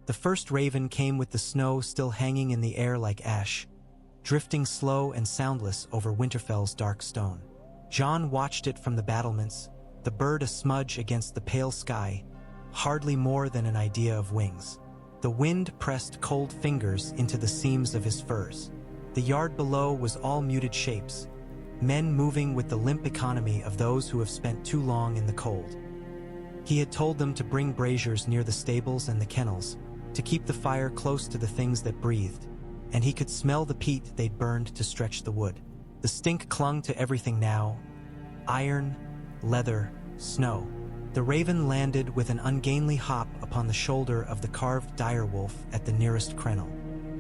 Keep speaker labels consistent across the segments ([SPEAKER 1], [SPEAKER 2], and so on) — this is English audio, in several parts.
[SPEAKER 1] The first raven came with the snow still hanging in the air like ash, drifting slow and soundless over Winterfell's dark stone. Jon watched it from the battlements, the bird a smudge against the pale sky, hardly more than an idea of wings. The wind pressed cold fingers into the seams of his furs. The yard below was all muted shapes, men moving with the limp economy of those who have spent too long in the cold. He had told them to bring braziers near the stables and the kennels, to keep the fire close to the things that breathed, and he could smell the peat they'd burned to stretch the wood. The stink clung to everything now: iron, leather, snow. The raven landed with an ungainly hop upon the shoulder of the carved direwolf at the nearest crenel.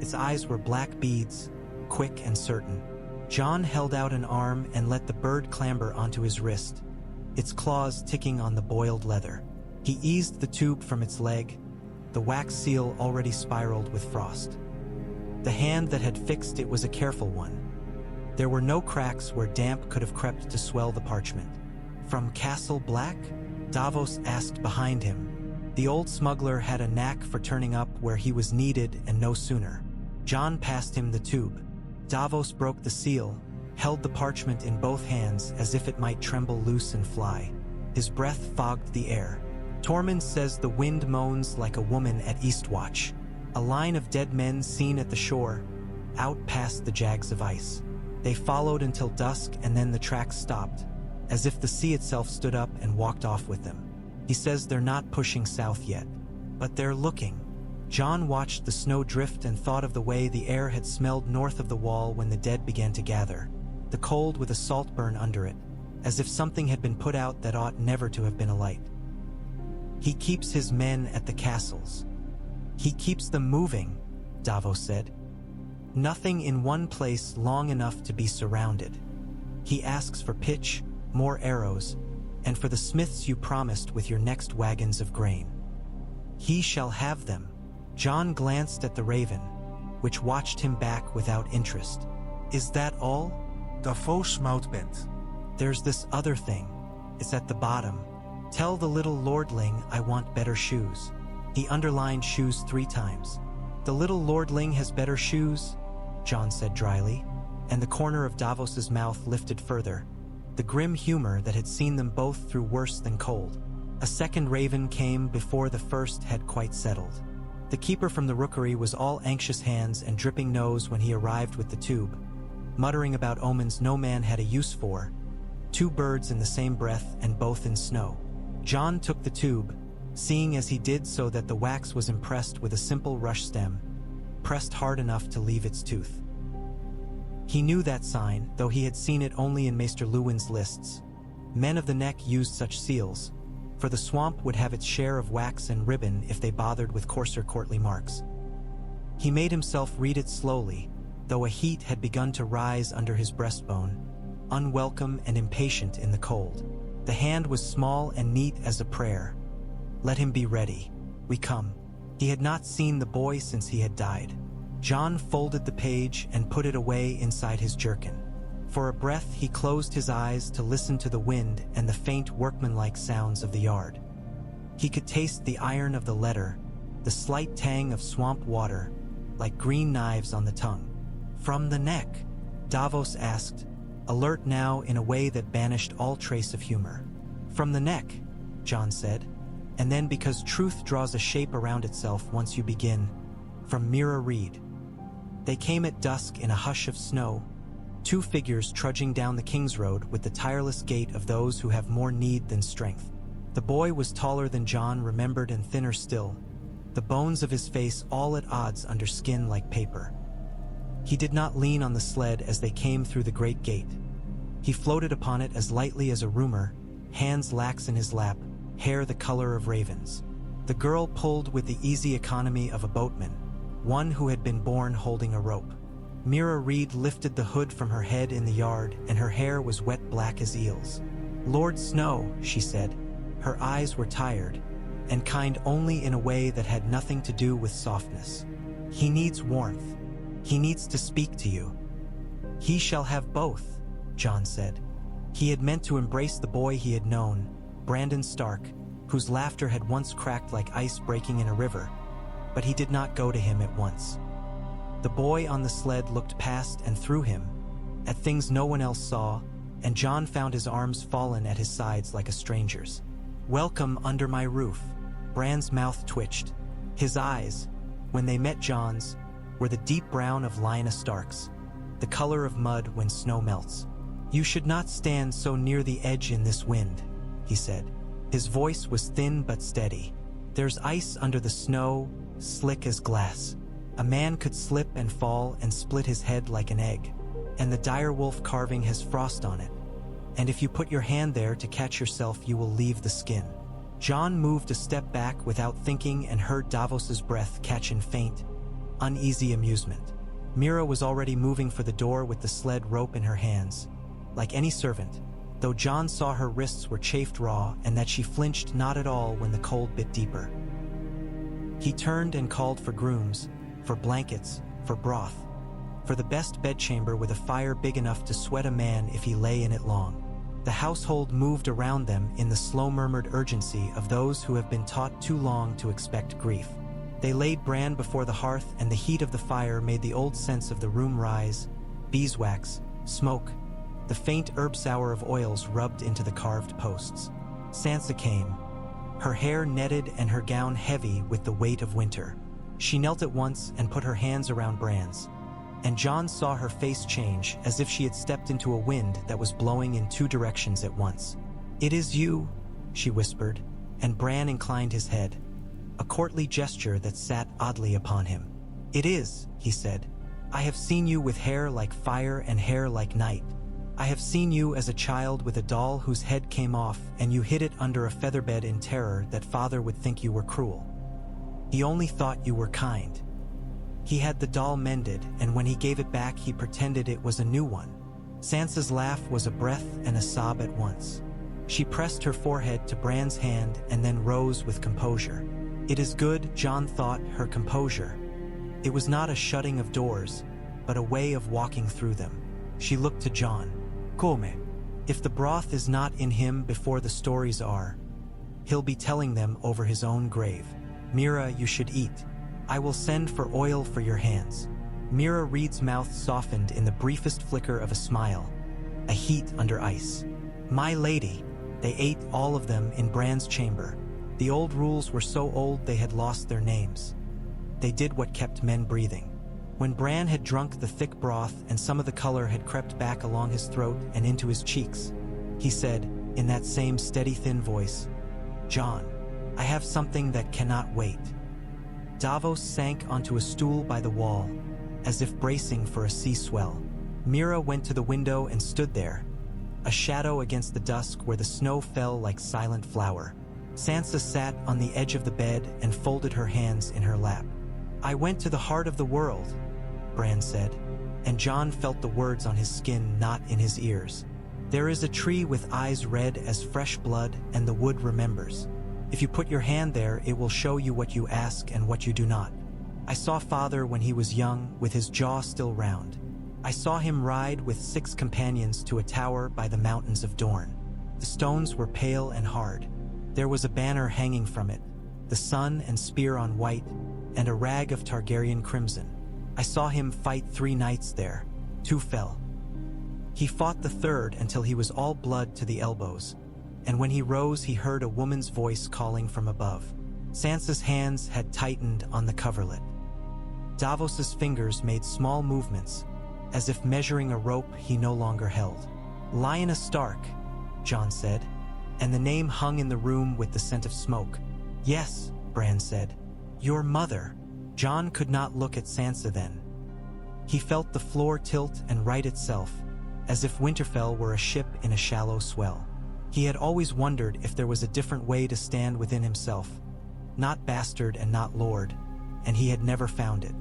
[SPEAKER 1] Its eyes were black beads, quick and certain. Jon held out an arm and let the bird clamber onto his wrist, its claws ticking on the boiled leather. He eased the tube from its leg, the wax seal already spiraled with frost. The hand that had fixed it was a careful one. There were no cracks where damp could have crept to swell the parchment. "From Castle Black?" Davos asked behind him. The old smuggler had a knack for turning up where he was needed, and no sooner. Jon passed him the tube. Davos broke the seal, held the parchment in both hands as if it might tremble loose and fly. His breath fogged the air. "Tormund says the wind moans like a woman at Eastwatch." A line of dead men seen at the shore, out past the jags of ice. They followed until dusk, and then the tracks stopped, as if the sea itself stood up and walked off with them. "He says they're not pushing south yet, but they're looking." Jon watched the snow drift and thought of the way the air had smelled north of the wall when the dead began to gather, the cold with a salt burn under it, as if something had been put out that ought never to have been alight. "He keeps his men at the castles. He keeps them moving," Davos said. "Nothing in one place long enough to be surrounded. He asks for pitch, more arrows, and for the smiths you promised with your next wagons of grain. He shall have them." Jon glanced at the raven, which watched him back without interest. "Is that all?"
[SPEAKER 2] Davos smiled bent.
[SPEAKER 1] "There's this other thing. It's at the bottom. Tell the little lordling I want better shoes." He underlined shoes 3 times. "The little lordling has better shoes," Jon said dryly, and the corner of Davos's mouth lifted further, the grim humor that had seen them both through worse than cold. A second raven came before the first had quite settled. The keeper from the rookery was all anxious hands and dripping nose when he arrived with the tube, muttering about omens no man had a use for, 2 birds in the same breath and both in snow. Jon took the tube, seeing as he did so that the wax was impressed with a simple rush stem, pressed hard enough to leave its tooth. He knew that sign, though he had seen it only in Maester Luwin's lists. Men of the neck used such seals, for the swamp would have its share of wax and ribbon if they bothered with coarser courtly marks. He made himself read it slowly, though a heat had begun to rise under his breastbone, unwelcome and impatient in the cold. The hand was small and neat as a prayer. "Let him be ready. We come." He had not seen the boy since he had died. Jon folded the page and put it away inside his jerkin. For a breath he closed his eyes to listen to the wind and the faint workmanlike sounds of the yard. He could taste the iron of the letter, the slight tang of swamp water, like green knives on the tongue. "From the neck?" Davos asked, alert now in a way that banished all trace of humor. "From the neck," Jon said, and then, because truth draws a shape around itself once you begin, "From Mira Reed." They came at dusk in a hush of snow, 2 figures trudging down the King's Road with the tireless gait of those who have more need than strength. The boy was taller than Jon remembered and thinner still, the bones of his face all at odds under skin like paper. He did not lean on the sled as they came through the great gate. He floated upon it as lightly as a rumor, hands lax in his lap, hair the color of ravens. The girl pulled with the easy economy of a boatman, one who had been born holding a rope. Mira Reed lifted the hood from her head in the yard, and her hair was wet black as eels. "Lord Snow," she said. Her eyes were tired, and kind only in a way that had nothing to do with softness. "He needs warmth. He needs to speak to you." "He shall have both," Jon said. He had meant to embrace the boy he had known, Brandon Stark, whose laughter had once cracked like ice breaking in a river, but he did not go to him at once. The boy on the sled looked past and through him, at things no one else saw, and Jon found his arms fallen at his sides like a stranger's. "Welcome under my roof." Bran's mouth twitched. His eyes, when they met Jon's, were the deep brown of Lyanna Stark's, the color of mud when snow melts. "You should not stand so near the edge in this wind," he said. His voice was thin but steady. "There's ice under the snow, slick as glass. A man could slip and fall and split his head like an egg. And the direwolf carving has frost on it. And if you put your hand there to catch yourself, you will leave the skin." Jon moved a step back without thinking and heard Davos's breath catch in faint, uneasy amusement. Mira was already moving for the door with the sled rope in her hands. Like any servant, though Jon saw her wrists were chafed raw and that she flinched not at all when the cold bit deeper. He turned and called for grooms, for blankets, for broth, for the best bedchamber with a fire big enough to sweat a man if he lay in it long. The household moved around them in the slow-murmured urgency of those who have been taught too long to expect grief. They laid Bran before the hearth, and the heat of the fire made the old sense of the room rise, beeswax, smoke, the faint herb sour of oils rubbed into the carved posts. Sansa came, her hair netted and her gown heavy with the weight of winter. She knelt at once and put her hands around Bran's, and Jon saw her face change as if she had stepped into a wind that was blowing in two directions at once. "It is you," she whispered, and Bran inclined his head, a courtly gesture that sat oddly upon him. "It is," he said. "I have seen you with hair like fire and hair like night. I have seen you as a child with a doll whose head came off and you hid it under a featherbed in terror that father would think you were cruel. He only thought you were kind. He had the doll mended, and when he gave it back he pretended it was a new one." Sansa's laugh was a breath and a sob at once. She pressed her forehead to Bran's hand and then rose with composure. It is good, Jon thought, her composure. It was not a shutting of doors, but a way of walking through them. She looked to Jon. "Come. If the broth is not in him before the stories are, he'll be telling them over his own grave. Mira, you should eat. I will send for oil for your hands." Mira Reed's mouth softened in the briefest flicker of a smile, a heat under ice. "My lady." They ate all of them in Bran's chamber. The old rules were so old they had lost their names. They did what kept men breathing. When Bran had drunk the thick broth and some of the color had crept back along his throat and into his cheeks, he said, in that same steady thin voice, "Jon, I have something that cannot wait." Davos sank onto a stool by the wall, as if bracing for a sea swell. Mira went to the window and stood there, a shadow against the dusk where the snow fell like silent flour. Sansa sat on the edge of the bed and folded her hands in her lap. "I went to the heart of the world," Bran said, and Jon felt the words on his skin, not in his ears. "There is a tree with eyes red as fresh blood, and the wood remembers. If you put your hand there, it will show you what you ask and what you do not. I saw father when he was young, with his jaw still round. I saw him ride with 6 companions to a tower by the mountains of Dorne. The stones were pale and hard. There was a banner hanging from it, the sun and spear on white, and a rag of Targaryen crimson. I saw him fight 3 knights there. 2 fell. He fought the 3rd until he was all blood to the elbows, and when he rose he heard a woman's voice calling from above." Sansa's hands had tightened on the coverlet. Davos's fingers made small movements, as if measuring a rope he no longer held. "Lyanna Stark," Jon said, and the name hung in the room with the scent of smoke. "Yes," Bran said. "Your mother." Jon could not look at Sansa then. He felt the floor tilt and right itself, as if Winterfell were a ship in a shallow swell. He had always wondered if there was a different way to stand within himself, not bastard and not lord, and he had never found it.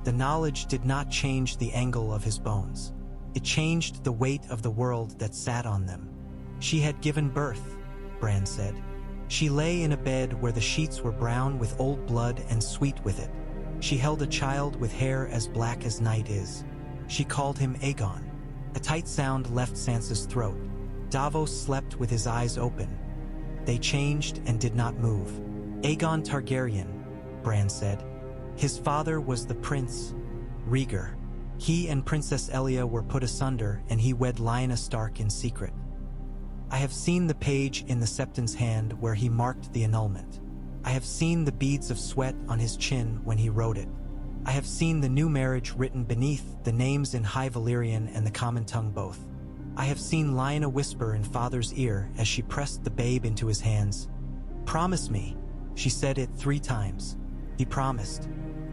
[SPEAKER 1] The knowledge did not change the angle of his bones. It changed the weight of the world that sat on them. "She had given birth," Bran said. "She lay in a bed where the sheets were brown with old blood and sweet with it. She held a child with hair as black as night is. She called him Aegon." A tight sound left Sansa's throat. Davos slept with his eyes open. They changed and did not move. "Aegon Targaryen," Bran said, His father was the Prince Rhaegar. He and Princess Elia were put asunder, and he wed Lyanna Stark in secret. I have seen the page in the Septon's hand where he marked the annulment. I have seen the beads of sweat on his chin when he wrote it. I have seen the new marriage written beneath the names in High Valyrian and the common tongue both. I have seen Lyanna whisper in father's ear as she pressed the babe into his hands. "Promise me." She said it 3 times. He promised.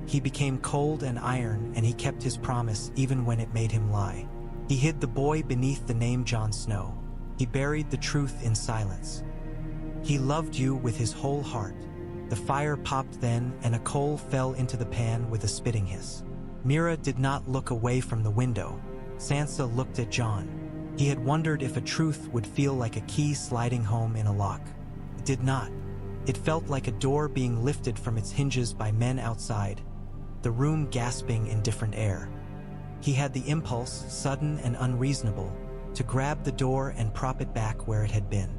[SPEAKER 1] He became cold and iron, and he kept his promise even when it made him lie. He hid the boy beneath the name Jon Snow. He buried the truth in silence. He loved you with his whole heart. The fire popped then, and a coal fell into the pan with a spitting hiss. Mira did not look away from the window. Sansa looked at Jon. He had wondered if a truth would feel like a key sliding home in a lock. It did not. It felt like a door being lifted from its hinges by men outside, the room gasping in different air. He had the impulse, sudden and unreasonable, to grab the door and prop it back where it had been.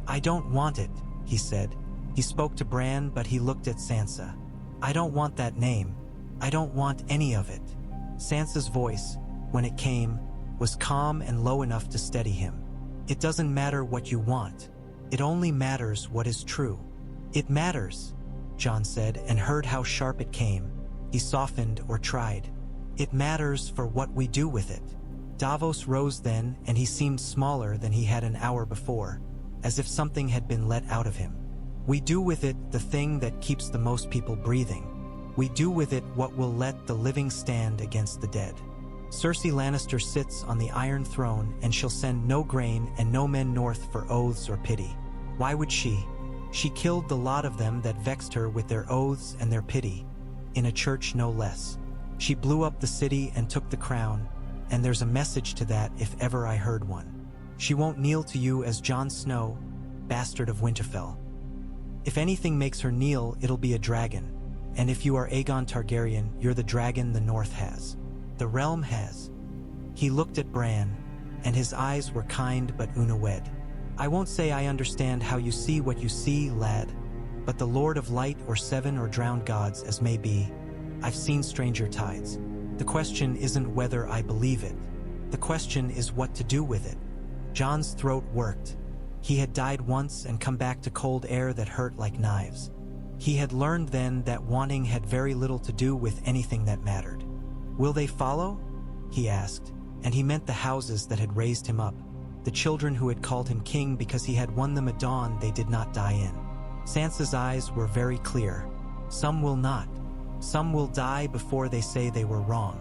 [SPEAKER 1] "I don't want it," he said. He spoke to Bran, but he looked at Sansa. "I don't want that name. I don't want any of it." Sansa's voice, when it came, was calm and low enough to steady him. "It doesn't matter what you want. It only matters what is true." "It matters," Jon said, and heard how sharp it came. He softened or tried. "It matters for what we do with it." Davos rose then, and he seemed smaller than he had an hour before, as if something had been let out of him. "We do with it the thing that keeps the most people breathing. We do with it what will let the living stand against the dead. Cersei Lannister sits on the Iron Throne, and she'll send no grain and no men north for oaths or pity. Why would she? She killed the lot of them that vexed her with their oaths and their pity, in a church no less. She blew up the city and took the crown, and there's a message to that if ever I heard one. She won't kneel to you as Jon Snow, bastard of Winterfell. If anything makes her kneel, it'll be a dragon, and if you are Aegon Targaryen, you're the dragon the North has. The realm has." He looked at Bran, and his eyes were kind but unawed. "I won't say I understand how you see what you see, lad, but the Lord of Light or Seven or drowned gods as may be, I've seen stranger tides. The question isn't whether I believe it. The question is what to do with it." Jon's throat worked. He had died once and come back to cold air that hurt like knives. He had learned then that wanting had very little to do with anything that mattered. "Will they follow?" he asked, and he meant the houses that had raised him up, the children who had called him king because he had won them a dawn they did not die in. Sansa's eyes were very clear. "Some will not. Some will die before they say they were wrong.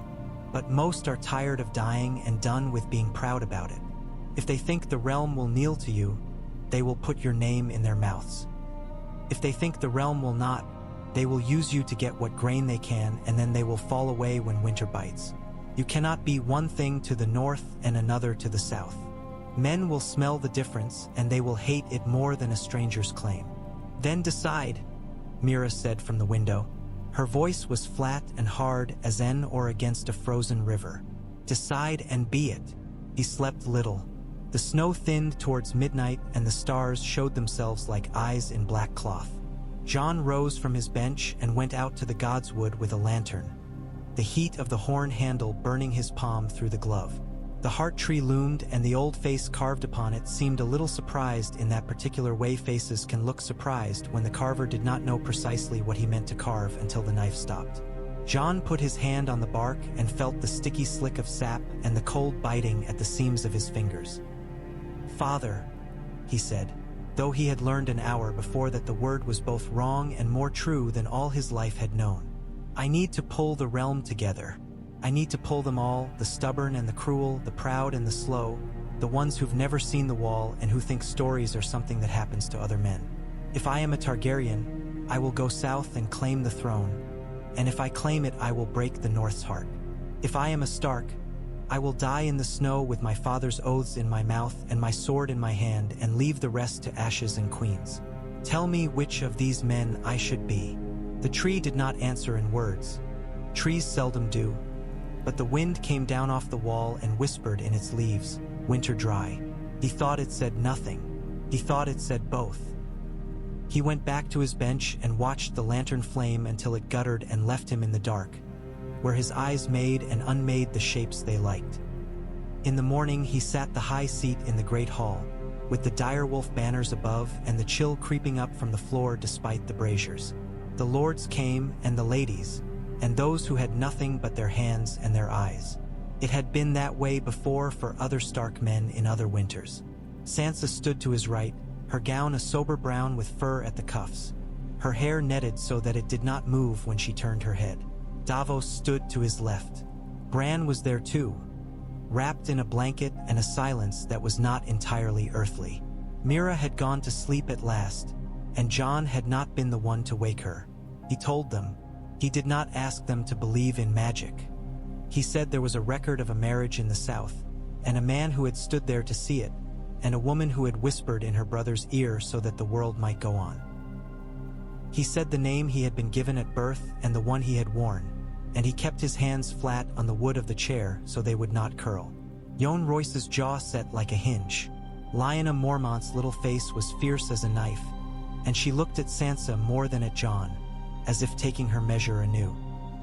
[SPEAKER 1] But most are tired of dying and done with being proud about it. If they think the realm will kneel to you, they will put your name in their mouths. If they think the realm will not, they will use you to get what grain they can, and then they will fall away when winter bites. You cannot be one thing to the north and another to the south. Men will smell the difference, and they will hate it more than a stranger's claim. Then decide," Mira said from the window. Her voice was flat and hard as in or against a frozen river. "Decide and be it." He slept little. The snow thinned towards midnight, and the stars showed themselves like eyes in black cloth. Jon rose from his bench and went out to the godswood with a lantern, the heat of the horn handle burning his palm through the glove. The heart tree loomed, and the old face carved upon it seemed a little surprised in that particular way faces can look surprised when the carver did not know precisely what he meant to carve until the knife stopped. Jon put his hand on the bark and felt the sticky slick of sap and the cold biting at the seams of his fingers. "Father," he said, though he had learned an hour before that the word was both wrong and more true than all his life had known. "I need to pull the realm together. I need to pull them all, the stubborn and the cruel, the proud and the slow, the ones who've never seen the wall and who think stories are something that happens to other men. If I am a Targaryen, I will go south and claim the throne, and if I claim it, I will break the North's heart. If I am a Stark, I will die in the snow with my father's oaths in my mouth and my sword in my hand and leave the rest to ashes and queens. Tell me which of these men I should be." The tree did not answer in words. Trees seldom do. But the wind came down off the wall and whispered in its leaves, "Winter dry." He thought it said nothing. He thought it said both. He went back to his bench and watched the lantern flame until it guttered and left him in the dark, where his eyes made and unmade the shapes they liked. In the morning he sat the high seat in the great hall, with the direwolf banners above and the chill creeping up from the floor despite the braziers. The lords came and the ladies, and those who had nothing but their hands and their eyes. It had been that way before for other Stark men in other winters. Sansa stood to his right, her gown a sober brown with fur at the cuffs, her hair netted so that it did not move when she turned her head. Davos stood to his left. Bran was there too, wrapped in a blanket and a silence that was not entirely earthly. Mira had gone to sleep at last, and Jon had not been the one to wake her. He told them. He did not ask them to believe in magic. He said there was a record of a marriage in the south, and a man who had stood there to see it, and a woman who had whispered in her brother's ear so that the world might go on. He said the name he had been given at birth and the one he had worn, and he kept his hands flat on the wood of the chair so they would not curl. Yohn Royce's jaw set like a hinge. Lyanna Mormont's little face was fierce as a knife, and she looked at Sansa more than at Jon, as if taking her measure anew.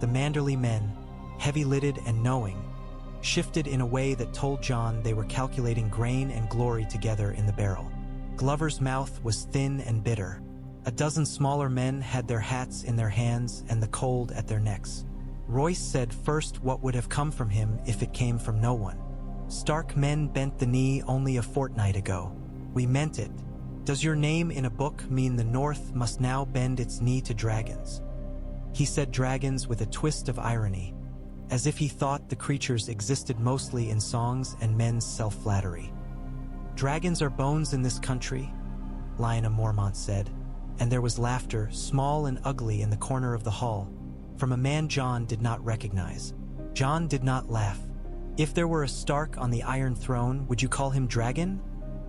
[SPEAKER 1] The Manderley men, heavy-lidded and knowing, shifted in a way that told Jon they were calculating grain and glory together in the barrel. Glover's mouth was thin and bitter. A dozen smaller men had their hats in their hands and the cold at their necks. Royce said first what would have come from him if it came from no one. Stark men bent the knee only a fortnight ago. We meant it. Does your name in a book mean the North must now bend its knee to dragons? He said dragons with a twist of irony, as if he thought the creatures existed mostly in songs and men's self-flattery. Dragons are bones in this country, Lyanna Mormont said, and there was laughter, small and ugly, in the corner of the hall, from a man Jon did not recognize. Jon did not laugh. If there were a Stark on the Iron Throne, would you call him Dragon?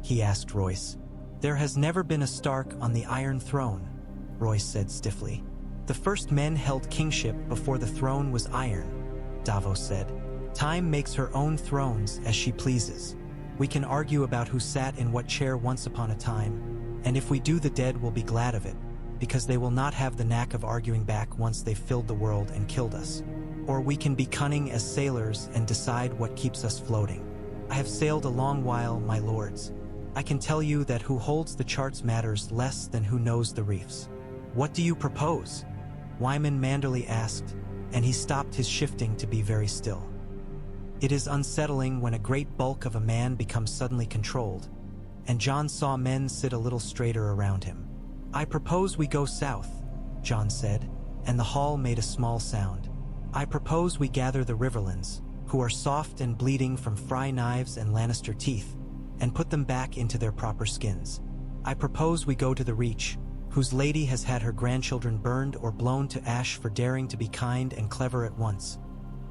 [SPEAKER 1] He asked Royce. There has never been a Stark on the Iron Throne, Royce said stiffly. The first men held kingship before the throne was iron, Davos said. Time makes her own thrones as she pleases. We can argue about who sat in what chair once upon a time, and if we do, the dead will be glad of it, because they will not have the knack of arguing back once they've filled the world and killed us. Or we can be cunning as sailors and decide what keeps us floating. I have sailed a long while, my lords. I can tell you that who holds the charts matters less than who knows the reefs. What do you propose? Wyman Manderley asked, and he stopped his shifting to be very still. It is unsettling when a great bulk of a man becomes suddenly controlled, and Jon saw men sit a little straighter around him. I propose we go south, Jon said, and the hall made a small sound. I propose we gather the Riverlands, who are soft and bleeding from Frey knives and Lannister teeth, and put them back into their proper skins. I propose we go to the Reach, whose lady has had her grandchildren burned or blown to ash for daring to be kind and clever at once,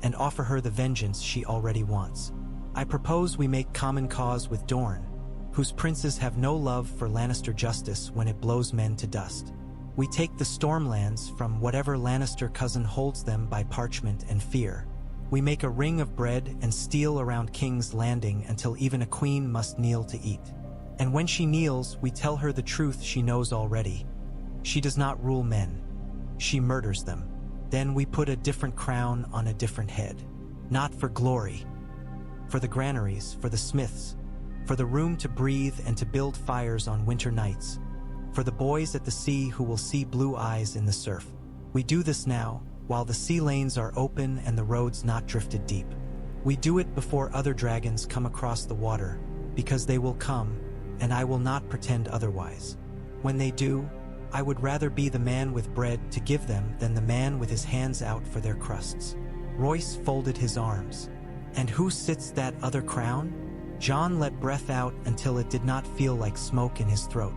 [SPEAKER 1] and offer her the vengeance she already wants. I propose we make common cause with Dorne, whose princes have no love for Lannister justice when it blows men to dust. We take the Stormlands from whatever Lannister cousin holds them by parchment and fear. We make a ring of bread and steel around King's Landing until even a queen must kneel to eat. And when she kneels, we tell her the truth she knows already. She does not rule men. She murders them. Then we put a different crown on a different head. Not for glory. For the granaries, for the smiths, for the room to breathe and to build fires on winter nights, for the boys at the sea who will see blue eyes in the surf. We do this now, while the sea lanes are open and the roads not drifted deep. We do it before other dragons come across the water, because they will come, and I will not pretend otherwise. When they do, I would rather be the man with bread to give them than the man with his hands out for their crusts. Royce folded his arms. And who sits that other crown? Jon let breath out until it did not feel like smoke in his throat.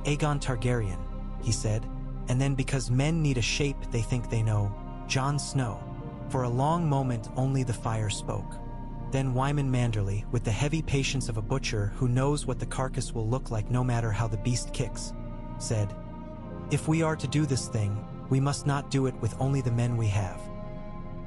[SPEAKER 1] Aegon Targaryen, he said, and then because men need a shape they think they know, Jon Snow. For a long moment only the fire spoke. Then Wyman Manderley, with the heavy patience of a butcher who knows what the carcass will look like no matter how the beast kicks, said, If we are to do this thing, we must not do it with only the men we have.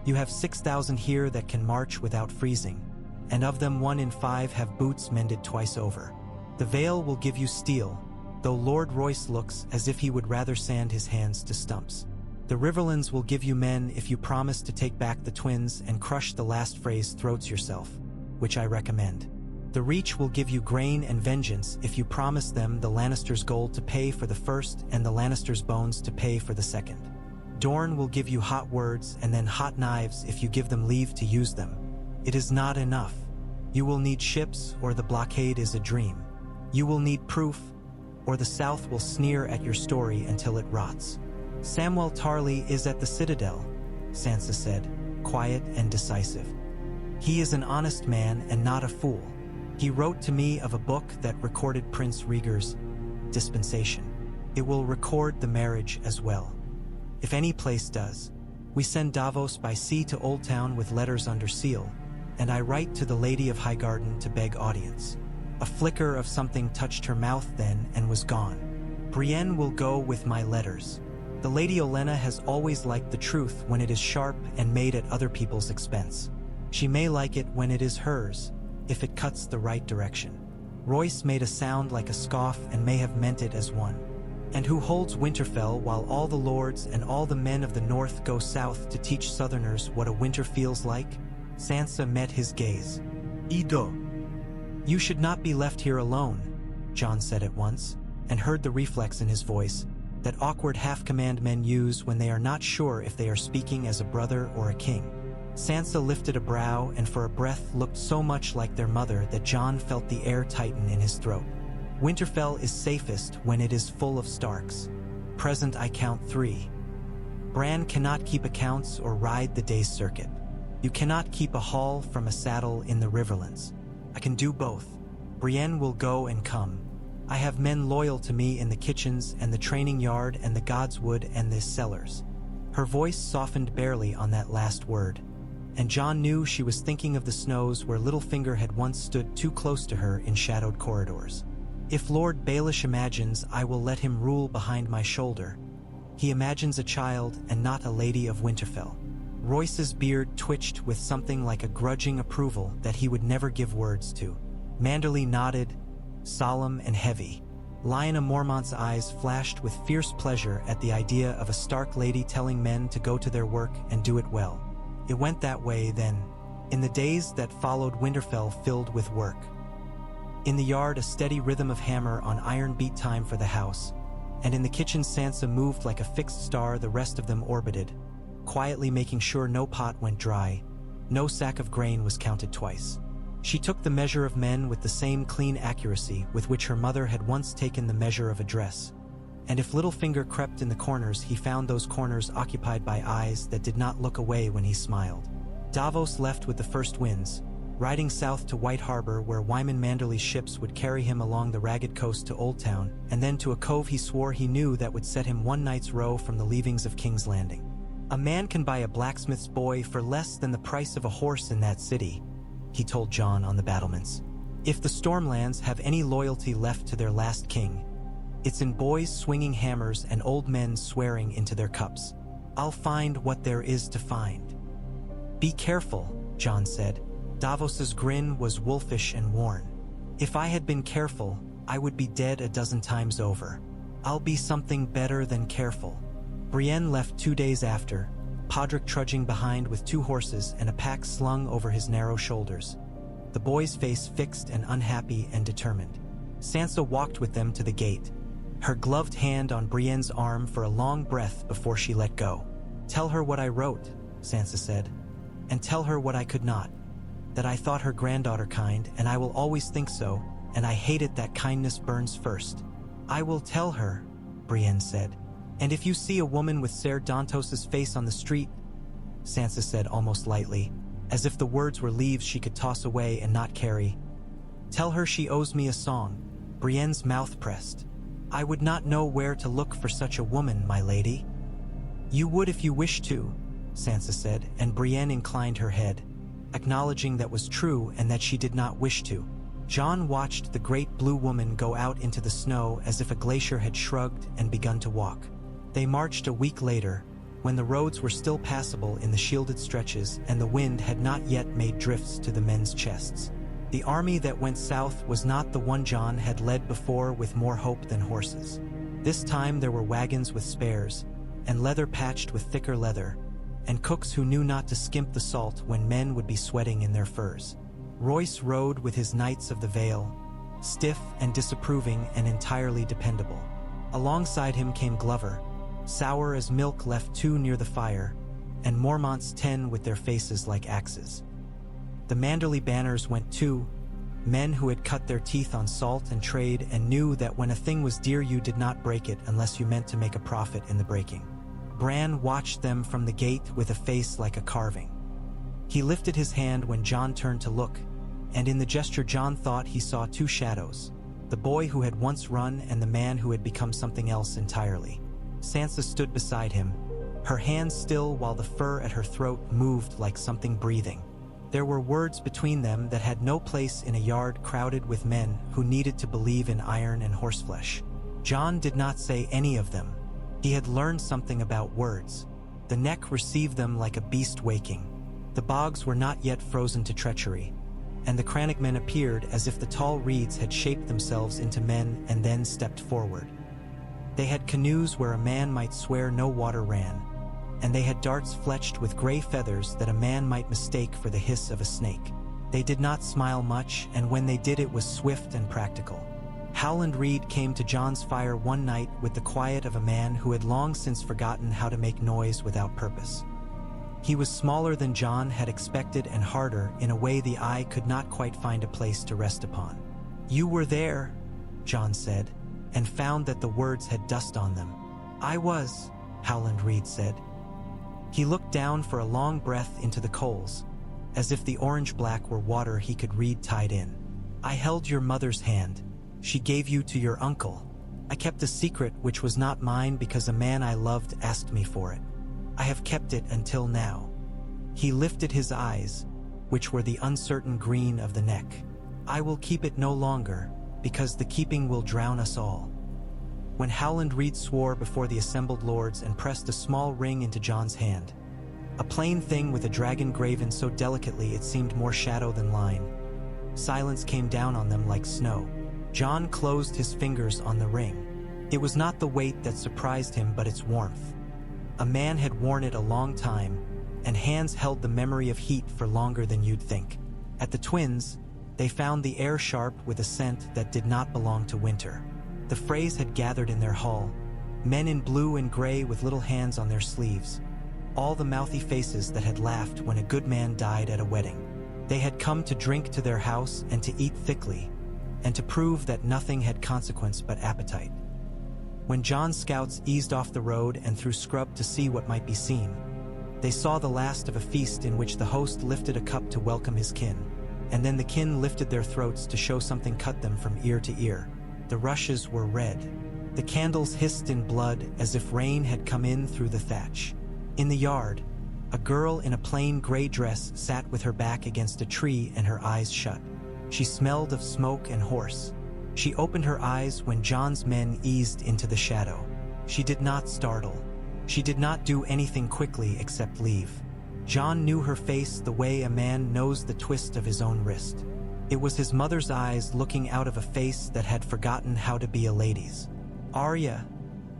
[SPEAKER 1] You have 6,000 here that can march without freezing, and of them 1 in 5 have boots mended twice over. The Vale will give you steel, though Lord Royce looks as if he would rather sand his hands to stumps. The Riverlands will give you men if you promise to take back the twins and crush the last phrase throats yourself, which I recommend. The Reach will give you grain and vengeance if you promise them the Lannisters' gold to pay for the first and the Lannisters' bones to pay for the second. Dorne will give you hot words and then hot knives if you give them leave to use them. It is not enough. You will need ships or the blockade is a dream. You will need proof or the South will sneer at your story until it rots. Samwell Tarly is at the Citadel, Sansa said, quiet and decisive. He is an honest man and not a fool. He wrote to me of a book that recorded Prince Rhaegar's dispensation. It will record the marriage as well. If any place does, we send Davos by sea to Old Town with letters under seal, and I write to the Lady of Highgarden to beg audience. A flicker of something touched her mouth then and was gone. Brienne will go with my letters. The Lady Olenna has always liked the truth when it is sharp and made at other people's expense. She may like it when it is hers, if it cuts the right direction. Royce made a sound like a scoff and may have meant it as one. And who holds Winterfell while all the lords and all the men of the north go south to teach southerners what a winter feels like? Sansa met his gaze. Ido. You should not be left here alone, Jon said at once, and heard the reflex in his voice, that awkward half-command men use when they are not sure if they are speaking as a brother or a king. Sansa lifted a brow and for a breath looked so much like their mother that Jon felt the air tighten in his throat. Winterfell is safest when it is full of Starks. Present I count 3. Bran cannot keep accounts or ride the day's circuit. You cannot keep a hall from a saddle in the Riverlands. I can do both. Brienne will go and come. I have men loyal to me in the kitchens and the training yard and the Godswood and the cellars. Her voice softened barely on that last word, and Jon knew she was thinking of the snows where Littlefinger had once stood too close to her in shadowed corridors. If Lord Baelish imagines I will let him rule behind my shoulder, he imagines a child and not a lady of Winterfell. Royce's beard twitched with something like a grudging approval that he would never give words to. Manderly nodded, solemn and heavy. Lyanna Mormont's eyes flashed with fierce pleasure at the idea of a Stark lady telling men to go to their work and do it well. It went that way then, in the days that followed Winterfell filled with work. In the yard a steady rhythm of hammer on iron beat time for the house, and in the kitchen Sansa moved like a fixed star the rest of them orbited, quietly making sure no pot went dry, no sack of grain was counted twice. She took the measure of men with the same clean accuracy with which her mother had once taken the measure of a dress. And if Littlefinger crept in the corners, he found those corners occupied by eyes that did not look away when he smiled. Davos left with the first winds, riding south to White Harbor where Wyman Manderly's ships would carry him along the ragged coast to Old Town, and then to a cove he swore he knew that would set him one night's row from the leavings of King's Landing. A man can buy a blacksmith's boy for less than the price of a horse in that city, he told Jon on the battlements. If the Stormlands have any loyalty left to their last king, it's in boys swinging hammers and old men swearing into their cups. I'll find what there is to find. Be careful, Jon said. Davos's grin was wolfish and worn. If I had been careful, I would be dead a dozen times over. I'll be something better than careful. Brienne left 2 days after, Podrick trudging behind with 2 horses and a pack slung over his narrow shoulders. The boy's face fixed and unhappy and determined. Sansa walked with them to the gate, her gloved hand on Brienne's arm for a long breath before she let go. Tell her what I wrote, Sansa said, and tell her what I could not, that I thought her granddaughter kind, and I will always think so, and I hate it that kindness burns first. I will tell her, Brienne said. And if you see a woman with Ser Dantos's face on the street, Sansa said almost lightly, as if the words were leaves she could toss away and not carry, tell her she owes me a song. Brienne's mouth pressed. I would not know where to look for such a woman, my lady. You would if you wished to, Sansa said, and Brienne inclined her head, acknowledging that was true and that she did not wish to. Jon watched the great blue woman go out into the snow as if a glacier had shrugged and begun to walk. They marched a week later, when the roads were still passable in the shielded stretches and the wind had not yet made drifts to the men's chests. The army that went south was not the one Jon had led before with more hope than horses. This time there were wagons with spares, and leather patched with thicker leather, and cooks who knew not to skimp the salt when men would be sweating in their furs. Royce rode with his Knights of the Vale, stiff and disapproving and entirely dependable. Alongside him came Glover, sour as milk left too near the fire, and Mormont's 10 with their faces like axes. The Manderley banners went too, men who had cut their teeth on salt and trade and knew that when a thing was dear you did not break it unless you meant to make a profit in the breaking. Bran watched them from the gate with a face like a carving. He lifted his hand when Jon turned to look, and in the gesture Jon thought he saw two shadows, the boy who had once run and the man who had become something else entirely. Sansa stood beside him, her hands still while the fur at her throat moved like something breathing. There were words between them that had no place in a yard crowded with men who needed to believe in iron and horseflesh. Jon did not say any of them. He had learned something about words. The neck received them like a beast waking. The bogs were not yet frozen to treachery, and the crannogmen appeared as if the tall reeds had shaped themselves into men and then stepped forward. They had canoes where a man might swear no water ran, and they had darts fletched with gray feathers that a man might mistake for the hiss of a snake. They did not smile much, and when they did it was swift and practical. Howland Reed came to Jon's fire one night with the quiet of a man who had long since forgotten how to make noise without purpose. He was smaller than Jon had expected and harder in a way the eye could not quite find a place to rest upon. "You were there," Jon said, and found that the words had dust on them. "I was," Howland Reed said. He looked down for a long breath into the coals, as if the orange-black were water he could read tied in. "I held your mother's hand. She gave you to your uncle. I kept a secret which was not mine because a man I loved asked me for it. I have kept it until now." He lifted his eyes, which were the uncertain green of the neck. "I will keep it no longer, because the keeping will drown us all." When Howland Reed swore before the assembled lords and pressed a small ring into Jon's hand, a plain thing with a dragon graven so delicately it seemed more shadow than line, silence came down on them like snow. Jon closed his fingers on the ring. It was not the weight that surprised him but its warmth. A man had worn it a long time, and hands held the memory of heat for longer than you'd think. At the twins, they found the air sharp with a scent that did not belong to winter. The Freys had gathered in their hall, men in blue and gray with little hands on their sleeves, all the mouthy faces that had laughed when a good man died at a wedding. They had come to drink to their house and to eat thickly, and to prove that nothing had consequence but appetite. When Jon's scouts eased off the road and through scrub to see what might be seen, they saw the last of a feast in which the host lifted a cup to welcome his kin, and then the kin lifted their throats to show something cut them from ear to ear. The rushes were red. The candles hissed in blood as if rain had come in through the thatch. In the yard, a girl in a plain gray dress sat with her back against a tree and her eyes shut. She smelled of smoke and horse. She opened her eyes when Jon's men eased into the shadow. She did not startle. She did not do anything quickly except leave. Jon knew her face the way a man knows the twist of his own wrist. It was his mother's eyes looking out of a face that had forgotten how to be a lady's. "Arya,"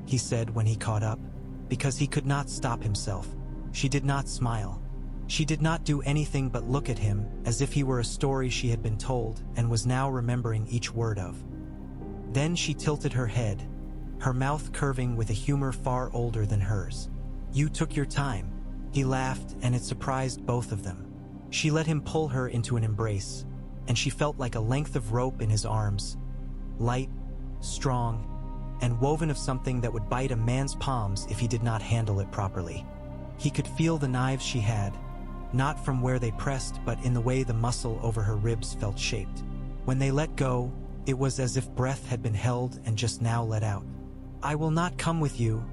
[SPEAKER 1] he said when he caught up, because he could not stop himself. She did not smile. She did not do anything but look at him as if he were a story she had been told and was now remembering each word of. Then she tilted her head, her mouth curving with a humor far older than hers. "You took your time." He laughed, and it surprised both of them. She let him pull her into an embrace, and she felt like a length of rope in his arms, light, strong, and woven of something that would bite a man's palms if he did not handle it properly. He could feel the knives she had, not from where they pressed but in the way the muscle over her ribs felt shaped. When they let go, it was as if breath had been held and just now let out. "I will not come with you,"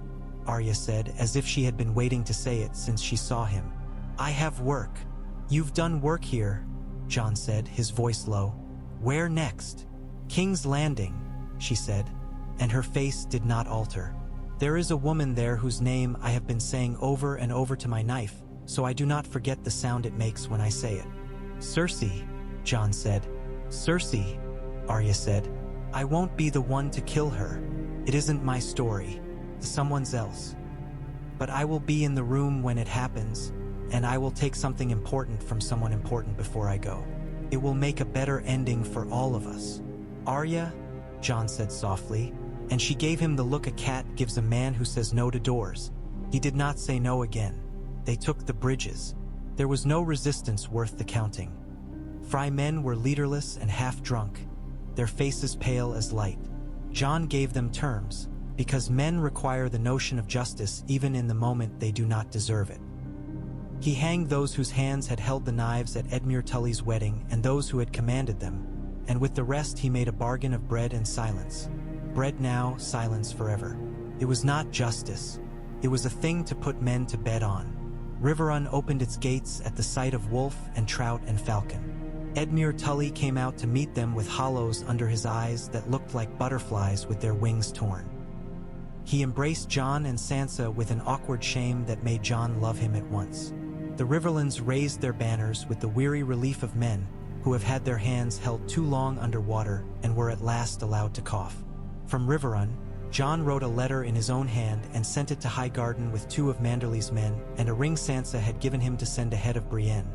[SPEAKER 1] Arya said, as if she had been waiting to say it since she saw him. "I have work." "You've done work here," Jon said, his voice low. "Where next?" "King's Landing," she said, and her face did not alter. "There is a woman there whose name I have been saying over and over to my knife, so I do not forget the sound it makes when I say it." "Cersei," Jon said, Cersei, Arya said. I won't be the one to kill her. It isn't my story. Someone else. But I will be in the room when it happens, and I will take something important from someone important before I go. It will make a better ending for all of us. Arya, Jon said softly, and she gave him the look a cat gives a man who says no to doors. He did not say no again. They took the bridges. There was no resistance worth the counting. Frye men were leaderless and half-drunk, their faces pale as light. Jon gave them terms, because men require the notion of justice even in the moment they do not deserve it. He hanged those whose hands had held the knives at Edmure Tully's wedding and those who had commanded them, and with the rest he made a bargain of bread and silence. Bread now, silence forever. It was not justice. It was a thing to put men to bed on. Riverrun opened its gates at the sight of wolf and trout and falcon. Edmure Tully came out to meet them with hollows under his eyes that looked like butterflies with their wings torn. He embraced Jon and Sansa with an awkward shame that made Jon love him at once. The Riverlands raised their banners with the weary relief of men who have had their hands held too long underwater and were at last allowed to cough. From Riverrun, Jon wrote a letter in his own hand and sent it to Highgarden with 2 of Manderly's men and a ring Sansa had given him to send ahead of Brienne.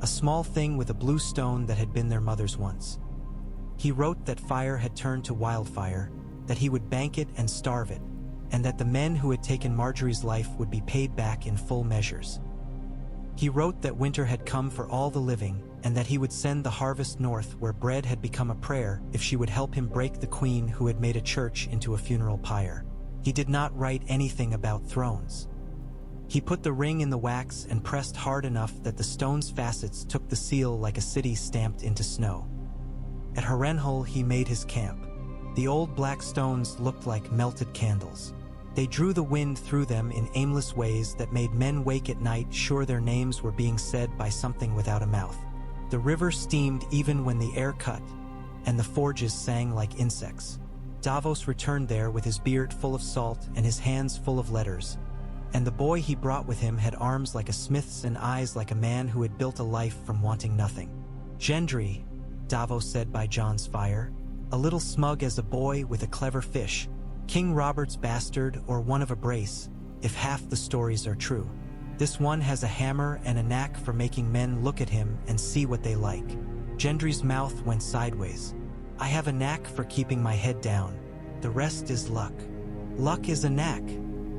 [SPEAKER 1] A small thing with a blue stone that had been their mother's once. He wrote that fire had turned to wildfire, that he would bank it and starve it, and that the men who had taken Marjorie's life would be paid back in full measures. He wrote that winter had come for all the living, and that he would send the harvest north where bread had become a prayer if she would help him break the queen who had made a church into a funeral pyre. He did not write anything about thrones. He put the ring in the wax and pressed hard enough that the stone's facets took the seal like a city stamped into snow. At Harrenhal he made his camp. The old black stones looked like melted candles. They drew the wind through them in aimless ways that made men wake at night sure their names were being said by something without a mouth. The river steamed even when the air cut, and the forges sang like insects. Davos returned there with his beard full of salt and his hands full of letters, and the boy he brought with him had arms like a smith's and eyes like a man who had built a life from wanting nothing. Gendry, Davos said by Jon's fire, a little smug as a boy with a clever fish, King Robert's bastard or one of a brace, if half the stories are true. This one has a hammer and a knack for making men look at him and see what they like. Gendry's mouth went sideways. I have a knack for keeping my head down. The rest is luck. Luck is a knack,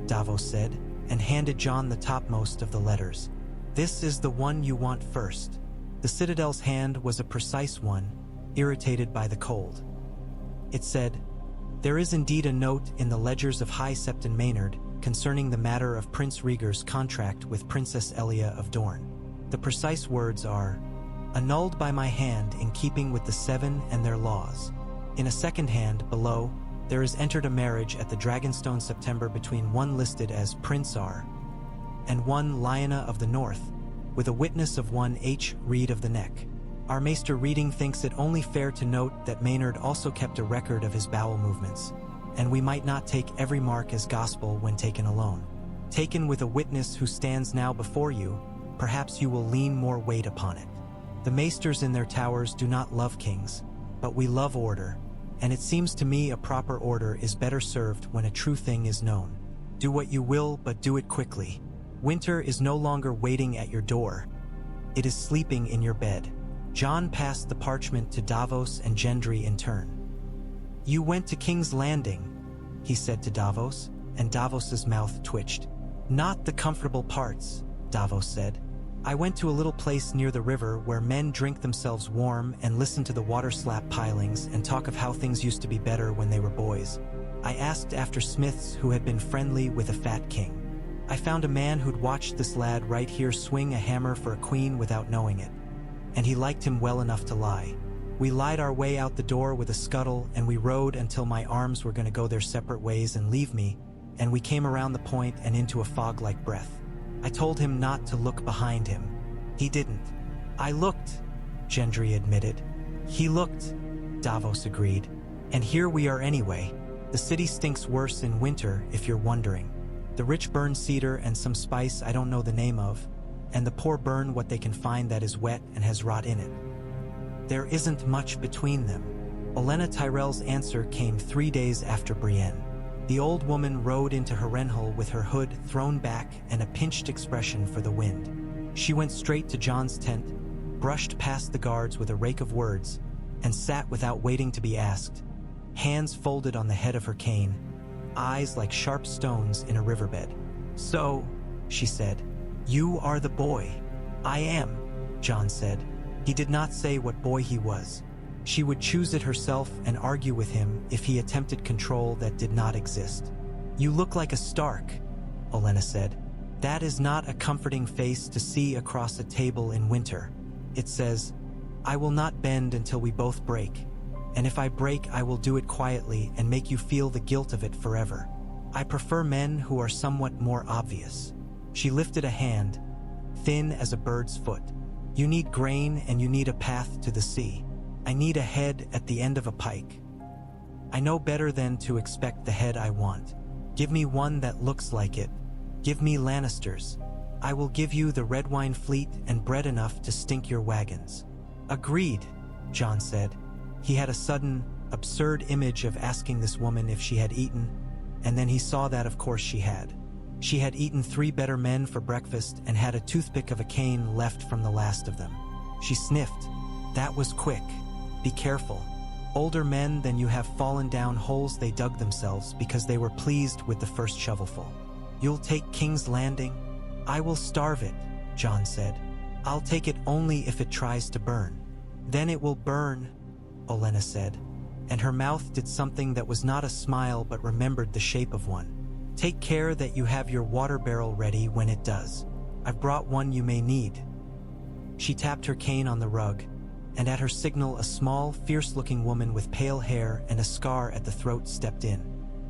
[SPEAKER 1] Davos said, and handed Jon the topmost of the letters. This is the one you want first. The Citadel's hand was a precise one, irritated by the cold. It said, there is indeed a note in the ledgers of High Septon Maynard concerning the matter of Prince Rhaegar's contract with Princess Elia of Dorne. The precise words are, annulled by my hand in keeping with the Seven and their laws. In a second hand, below, there is entered a marriage at the Dragonstone September between one listed as Prince R and one Lyanna of the North, with a witness of one H. Reed of the Neck. Our Maester Reading thinks it only fair to note that Maynard also kept a record of his bowel movements, and we might not take every mark as gospel when taken alone. Taken with a witness who stands now before you, perhaps you will lean more weight upon it. The maesters in their towers do not love kings, but we love order, and it seems to me a proper order is better served when a true thing is known. Do what you will, but do it quickly. Winter is no longer waiting at your door. It is sleeping in your bed. Jon passed the parchment to Davos and Gendry in turn. You went to King's Landing, he said to Davos, and Davos's mouth twitched. Not the comfortable parts, Davos said. I went to a little place near the river where men drink themselves warm and listen to the water slap pilings and talk of how things used to be better when they were boys. I asked after smiths who had been friendly with a fat king. I found a man who'd watched this lad right here swing a hammer for a queen without knowing it. And he liked him well enough to lie. We lied our way out the door with a scuttle, and we rode until my arms were going to go their separate ways and leave me, and we came around the point and into a fog like breath. I told him not to look behind him. He didn't. I looked, Gendry admitted. He looked, Davos agreed. And here we are anyway. The city stinks worse in winter, if you're wondering. The rich burn cedar and some spice I don't know the name of, and the poor burn what they can find that is wet and has rot in it. There isn't much between them. Olenna Tyrell's answer came 3 days after Brienne. The old woman rode into Harrenhal with her hood thrown back and a pinched expression for the wind. She went straight to Jon's tent, brushed past the guards with a rake of words, and sat without waiting to be asked, hands folded on the head of her cane, eyes like sharp stones in a riverbed. "So," she said, "you are the boy." "I am," Jon said. He did not say what boy he was. She would choose it herself and argue with him if he attempted control that did not exist. "You look like a Stark," Olenna said. "That is not a comforting face to see across a table in winter. It says, I will not bend until we both break. And if I break, I will do it quietly and make you feel the guilt of it forever. I prefer men who are somewhat more obvious." She lifted a hand, thin as a bird's foot. "You need grain and you need a path to the sea. I need a head at the end of a pike. I know better than to expect the head I want. Give me one that looks like it. Give me Lannisters. I will give you the red wine fleet and bread enough to stink your wagons." "Agreed," Jon said. He had a sudden, absurd image of asking this woman if she had eaten, and then he saw that of course she had. She had eaten 3 better men for breakfast and had a toothpick of a cane left from the last of them. She sniffed. "That was quick. Be careful. Older men than you have fallen down holes they dug themselves because they were pleased with the first shovelful. You'll take King's Landing?" "I will starve it," Jon said. "I'll take it only if it tries to burn." "Then it will burn," Olenna said, and her mouth did something that was not a smile but remembered the shape of one. "Take care that you have your water barrel ready when it does. I've brought one you may need." She tapped her cane on the rug, and at her signal a small, fierce-looking woman with pale hair and a scar at the throat stepped in.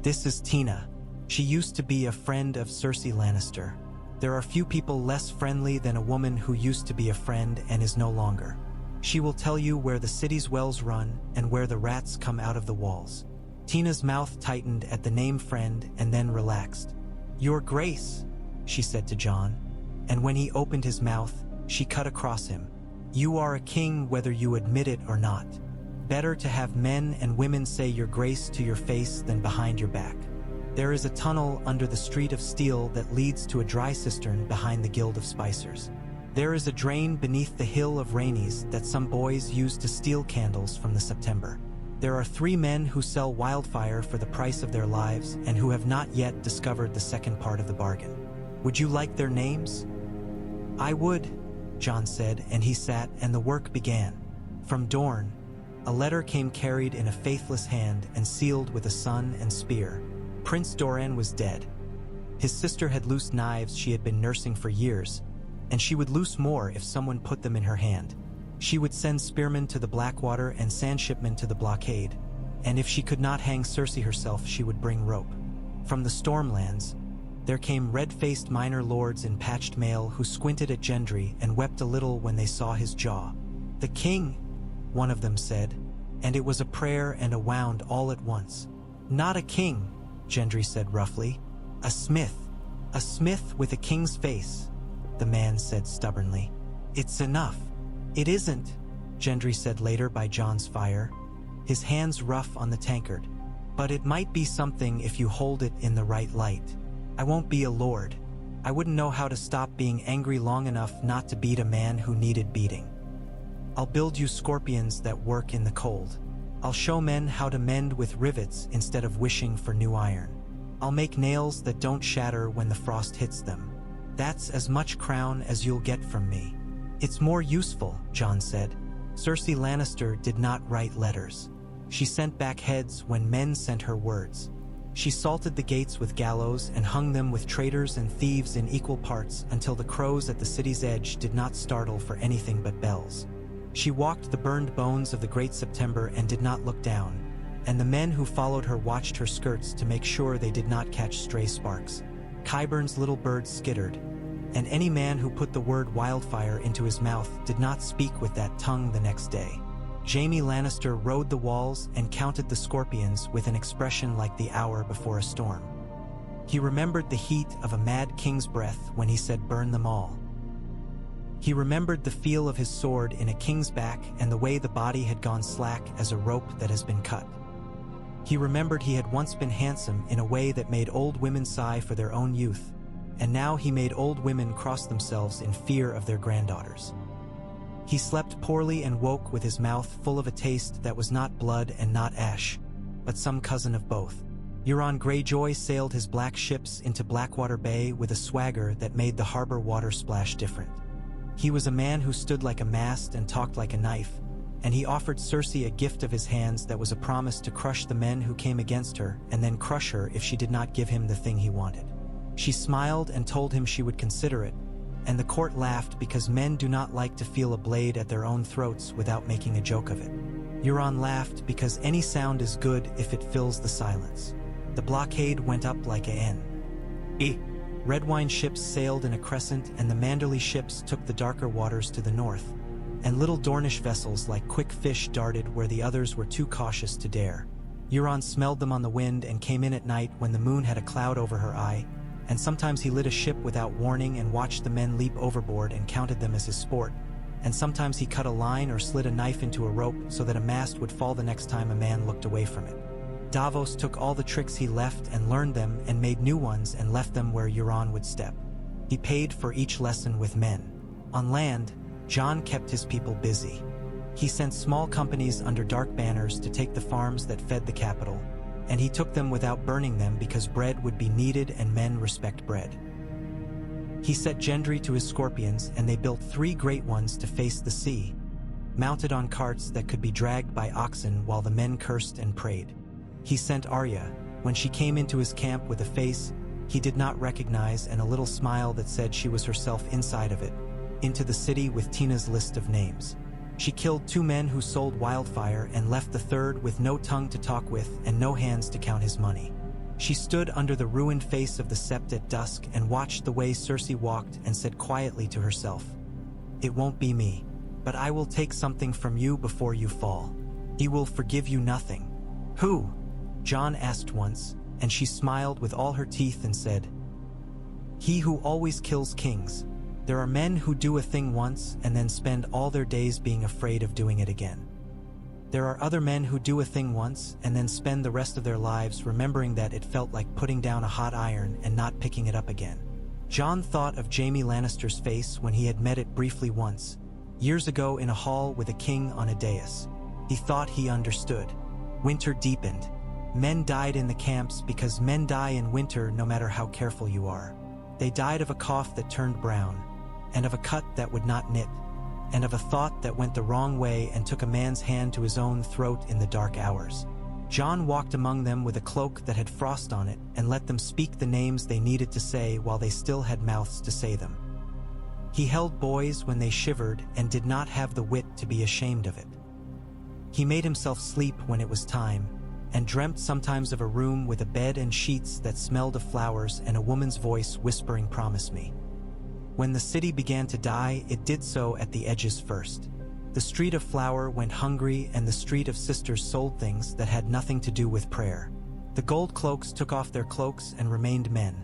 [SPEAKER 1] "This is Tina. She used to be a friend of Cersei Lannister. There are few people less friendly than a woman who used to be a friend and is no longer. She will tell you where the city's wells run and where the rats come out of the walls." Tina's mouth tightened at the name friend and then relaxed. "Your Grace," she said to Jon, and when he opened his mouth, she cut across him. "You are a king whether you admit it or not. Better to have men and women say your grace to your face than behind your back. There is a tunnel under the street of steel that leads to a dry cistern behind the Guild of Spicers. There is a drain beneath the hill of Rainies that some boys use to steal candles from the September. There are 3 men who sell wildfire for the price of their lives and who have not yet discovered the second part of the bargain. Would you like their names?" "I would," Jon said, and he sat, and the work began. From Dorne, a letter came carried in a faithless hand and sealed with a sun and spear. Prince Doran was dead. His sister had loosed knives she had been nursing for years, and she would loose more if someone put them in her hand. She would send spearmen to the Blackwater and sandshipmen to the blockade, and if she could not hang Cersei herself, she would bring rope. From the Stormlands, there came red-faced minor lords in patched mail who squinted at Gendry and wept a little when they saw his jaw. "The king," one of them said, and it was a prayer and a wound all at once. "Not a king," Gendry said roughly. "A smith. A smith with a king's face," the man said stubbornly. "It's enough." "It isn't," Gendry said later by Jon's fire, his hands rough on the tankard. "But it might be something if you hold it in the right light. I won't be a lord. I wouldn't know how to stop being angry long enough not to beat a man who needed beating. I'll build you scorpions that work in the cold. I'll show men how to mend with rivets instead of wishing for new iron. I'll make nails that don't shatter when the frost hits them. That's as much crown as you'll get from me." "It's more useful," Jon said. "Cersei Lannister did not write letters. She sent back heads when men sent her words. She salted the gates with gallows and hung them with traitors and thieves in equal parts until the crows at the city's edge did not startle for anything but bells. She walked the burned bones of the Great September and did not look down, and the men who followed her watched her skirts to make sure they did not catch stray sparks. Qyburn's little bird skittered, and any man who put the word wildfire into his mouth did not speak with that tongue the next day. Jaime Lannister rode the walls and counted the scorpions with an expression like the hour before a storm. He remembered the heat of a mad king's breath when he said burn them all. He remembered the feel of his sword in a king's back and the way the body had gone slack as a rope that has been cut. He remembered he had once been handsome in a way that made old women sigh for their own youth, and now he made old women cross themselves in fear of their granddaughters. He slept poorly and woke with his mouth full of a taste that was not blood and not ash, but some cousin of both. Euron Greyjoy sailed his black ships into Blackwater Bay with a swagger that made the harbor water splash different. He was a man who stood like a mast and talked like a knife, and he offered Cersei a gift of his hands that was a promise to crush the men who came against her and then crush her if she did not give him the thing he wanted. She smiled and told him she would consider it, and the court laughed because men do not like to feel a blade at their own throats without making a joke of it. Euron laughed because any sound is good if it fills the silence. The blockade went up like a N. Red wine ships sailed in a crescent, and the Manderley ships took the darker waters to the north, and little Dornish vessels like quick fish darted where the others were too cautious to dare. Euron smelled them on the wind and came in at night when the moon had a cloud over her eye, and sometimes he lit a ship without warning and watched the men leap overboard and counted them as his sport, and sometimes he cut a line or slid a knife into a rope so that a mast would fall the next time a man looked away from it. Davos took all the tricks he left and learned them and made new ones and left them where Euron would step. He paid for each lesson with men. On land, Jon kept his people busy. He sent small companies under dark banners to take the farms that fed the capital, and he took them without burning them because bread would be needed and men respect bread. He set Gendry to his scorpions, and they built 3 great ones to face the sea, mounted on carts that could be dragged by oxen while the men cursed and prayed. He sent Arya, when she came into his camp with a face he did not recognize and a little smile that said she was herself inside of it, into the city with Tina's list of names. She killed 2 men who sold wildfire and left the third with no tongue to talk with and no hands to count his money. She stood under the ruined face of the sept at dusk and watched the way Cersei walked and said quietly to herself, "It won't be me, but I will take something from you before you fall. He will forgive you nothing." "Who?" Jon asked once, and she smiled with all her teeth and said, "He who always kills kings. There are men who do a thing once and then spend all their days being afraid of doing it again. There are other men who do a thing once and then spend the rest of their lives remembering that it felt like putting down a hot iron and not picking it up again." Jon thought of Jaime Lannister's face when he had met it briefly once, years ago in a hall with a king on a dais. He thought he understood. Winter deepened. Men died in the camps because men die in winter no matter how careful you are. They died of a cough that turned brown, and of a cut that would not knit, and of a thought that went the wrong way and took a man's hand to his own throat in the dark hours. Jon walked among them with a cloak that had frost on it and let them speak the names they needed to say while they still had mouths to say them. He held boys when they shivered and did not have the wit to be ashamed of it. He made himself sleep when it was time, and dreamt sometimes of a room with a bed and sheets that smelled of flowers and a woman's voice whispering, "Promise me." When the city began to die, it did so at the edges first. The street of flour went hungry, and the street of sisters sold things that had nothing to do with prayer. The gold cloaks took off their cloaks and remained men,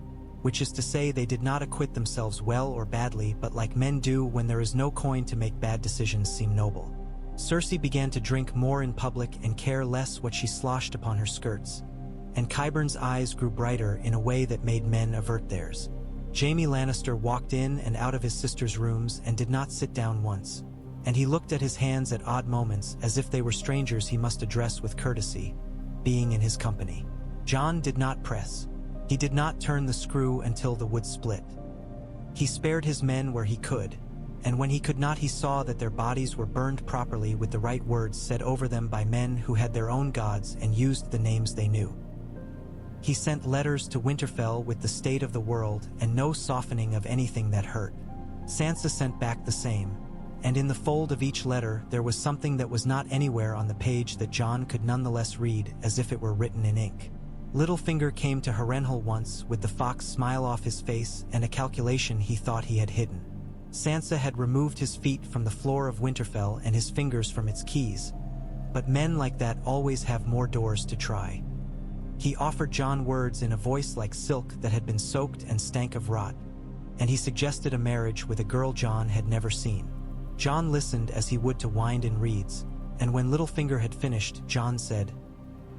[SPEAKER 1] which is to say they did not acquit themselves well or badly, but like men do when there is no coin to make bad decisions seem noble. Cersei began to drink more in public and care less what she sloshed upon her skirts, and Qyburn's eyes grew brighter in a way that made men avert theirs. Jaime Lannister walked in and out of his sister's rooms and did not sit down once, and he looked at his hands at odd moments as if they were strangers he must address with courtesy, being in his company. Jon did not press. He did not turn the screw until the wood split. He spared his men where he could, and when he could not, he saw that their bodies were burned properly with the right words said over them by men who had their own gods and used the names they knew. He sent letters to Winterfell with the state of the world and no softening of anything that hurt. Sansa sent back the same, and in the fold of each letter there was something that was not anywhere on the page that Jon could nonetheless read as if it were written in ink. Littlefinger came to Harrenhal once with the fox smile off his face and a calculation he thought he had hidden. Sansa had removed his feet from the floor of Winterfell and his fingers from its keys, but men like that always have more doors to try. He offered Jon words in a voice like silk that had been soaked and stank of rot. and he suggested a marriage with a girl John had never seen. John listened as he would to wind and reeds, and when Littlefinger had finished, John said,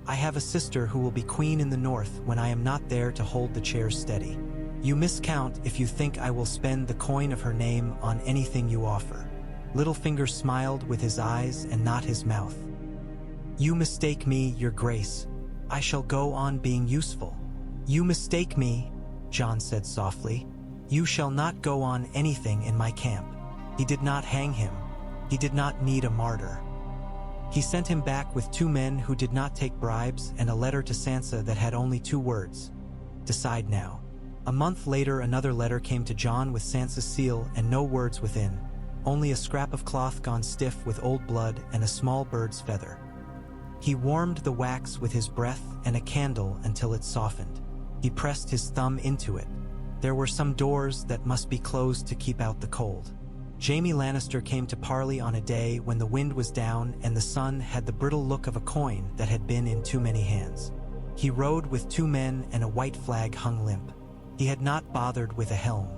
[SPEAKER 1] "I have a sister who will be queen in the north when I am not there to hold the chairs steady. You miscount if you think I will spend the coin of her name on anything you offer." Littlefinger smiled with his eyes and not his mouth. "You mistake me, your grace. I shall go on being useful." "You mistake me," John said softly. "You shall not go on anything in my camp." He did not hang him. He did not need a martyr. He sent him back with 2 men who did not take bribes and a letter to Sansa that had only 2 words: "Decide now." A month later, another letter came to John with Sansa's seal and no words within, only a scrap of cloth gone stiff with old blood and a small bird's feather. He warmed the wax with his breath and a candle until it softened. He pressed his thumb into it. There were some doors that must be closed to keep out the cold. Jaime Lannister came to parley on a day when the wind was down and the sun had the brittle look of a coin that had been in too many hands. He rode with 2 men and a white flag hung limp. He had not bothered with a helm.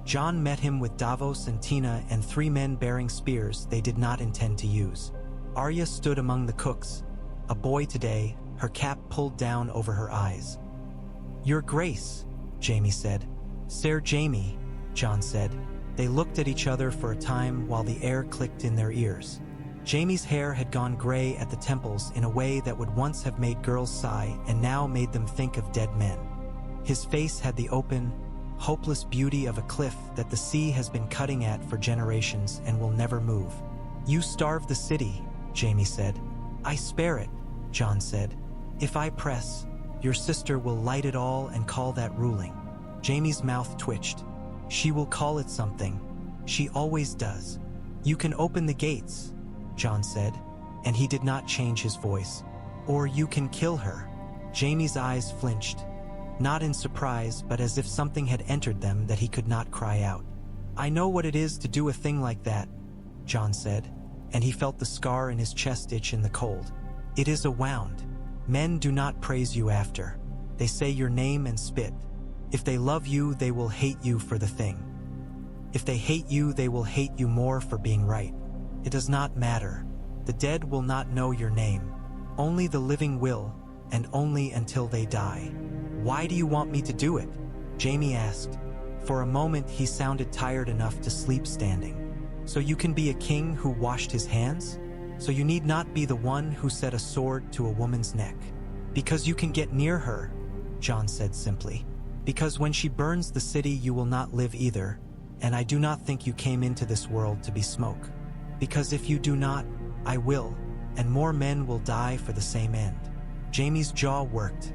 [SPEAKER 1] John met him with Davos and Tina and 3 men bearing spears they did not intend to use. Arya stood among the cooks, a boy today, her cap pulled down over her eyes. "Your Grace," Jaime said. "Sir Jaime," John said. They looked at each other for a time while the air clicked in their ears. Jaime's hair had gone gray at the temples in a way that would once have made girls sigh and now made them think of dead men. His face had the open, hopeless beauty of a cliff that the sea has been cutting at for generations and will never move. "You starve the city," Jaime said. "I spare it," John said. "If I press, your sister will light it all and call that ruling." Jaime's mouth twitched. "She will call it something. She always does." "You can open the gates," John said, and he did not change his voice. "Or you can kill her." Jaime's eyes flinched, not in surprise but as if something had entered them that he could not cry out. "I know what it is to do a thing like that," John said, and he felt the scar in his chest itch in the cold. "It is a wound. Men do not praise you after. They say your name and spit. If they love you, they will hate you for the thing. If they hate you, they will hate you more for being right. It does not matter. The dead will not know your name. Only the living will, and only until they die." "Why do you want me to do it?" Jaime asked. For a moment he sounded tired enough to sleep standing. "So you can be a king who washed his hands? So you need not be the one who set a sword to a woman's neck? Because you can get near her," John said simply. "Because when she burns the city you will not live either, and I do not think you came into this world to be smoke. Because if you do not, I will, and more men will die for the same end." Jaime's jaw worked.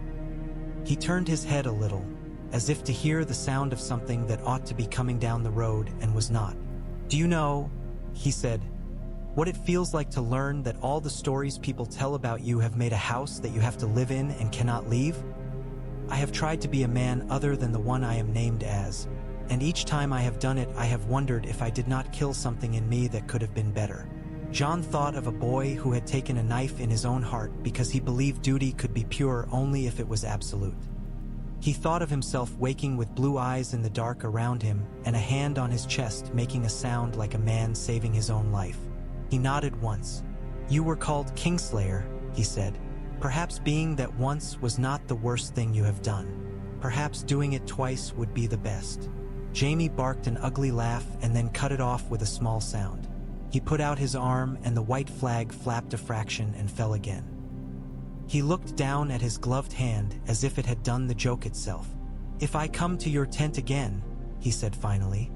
[SPEAKER 1] He turned his head a little, as if to hear the sound of something that ought to be coming down the road and was not. "Do you know," he said, "what it feels like to learn that all the stories people tell about you have made a house that you have to live in and cannot leave? I have tried to be a man other than the one I am named as, and each time I have done it I have wondered if I did not kill something in me that could have been better." John thought of a boy who had taken a knife in his own heart because he believed duty could be pure only if it was absolute. He thought of himself waking with blue eyes in the dark around him and a hand on his chest making a sound like a man saving his own life. He nodded once. "You were called Kingslayer," he said. "Perhaps being that once was not the worst thing you have done. Perhaps doing it twice would be the best." Jaime barked an ugly laugh and then cut it off with a small sound. He put out his arm and the white flag flapped a fraction and fell again. He looked down at his gloved hand as if it had done the joke itself. "If I come to your tent again," he said finally,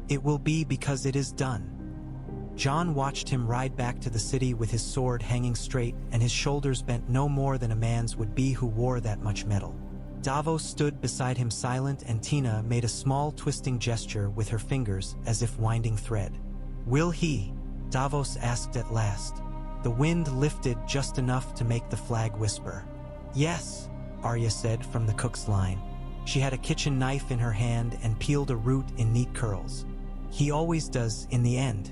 [SPEAKER 1] "it will be because it is done." John watched him ride back to the city with his sword hanging straight and his shoulders bent no more than a man's would be who wore that much metal. Davos stood beside him silent and Tina made a small twisting gesture with her fingers as if winding thread. "Will he?" Davos asked at last. The wind lifted just enough to make the flag whisper. "Yes," Arya said from the cook's line. She had a kitchen knife in her hand and peeled a root in neat curls. "He always does in the end.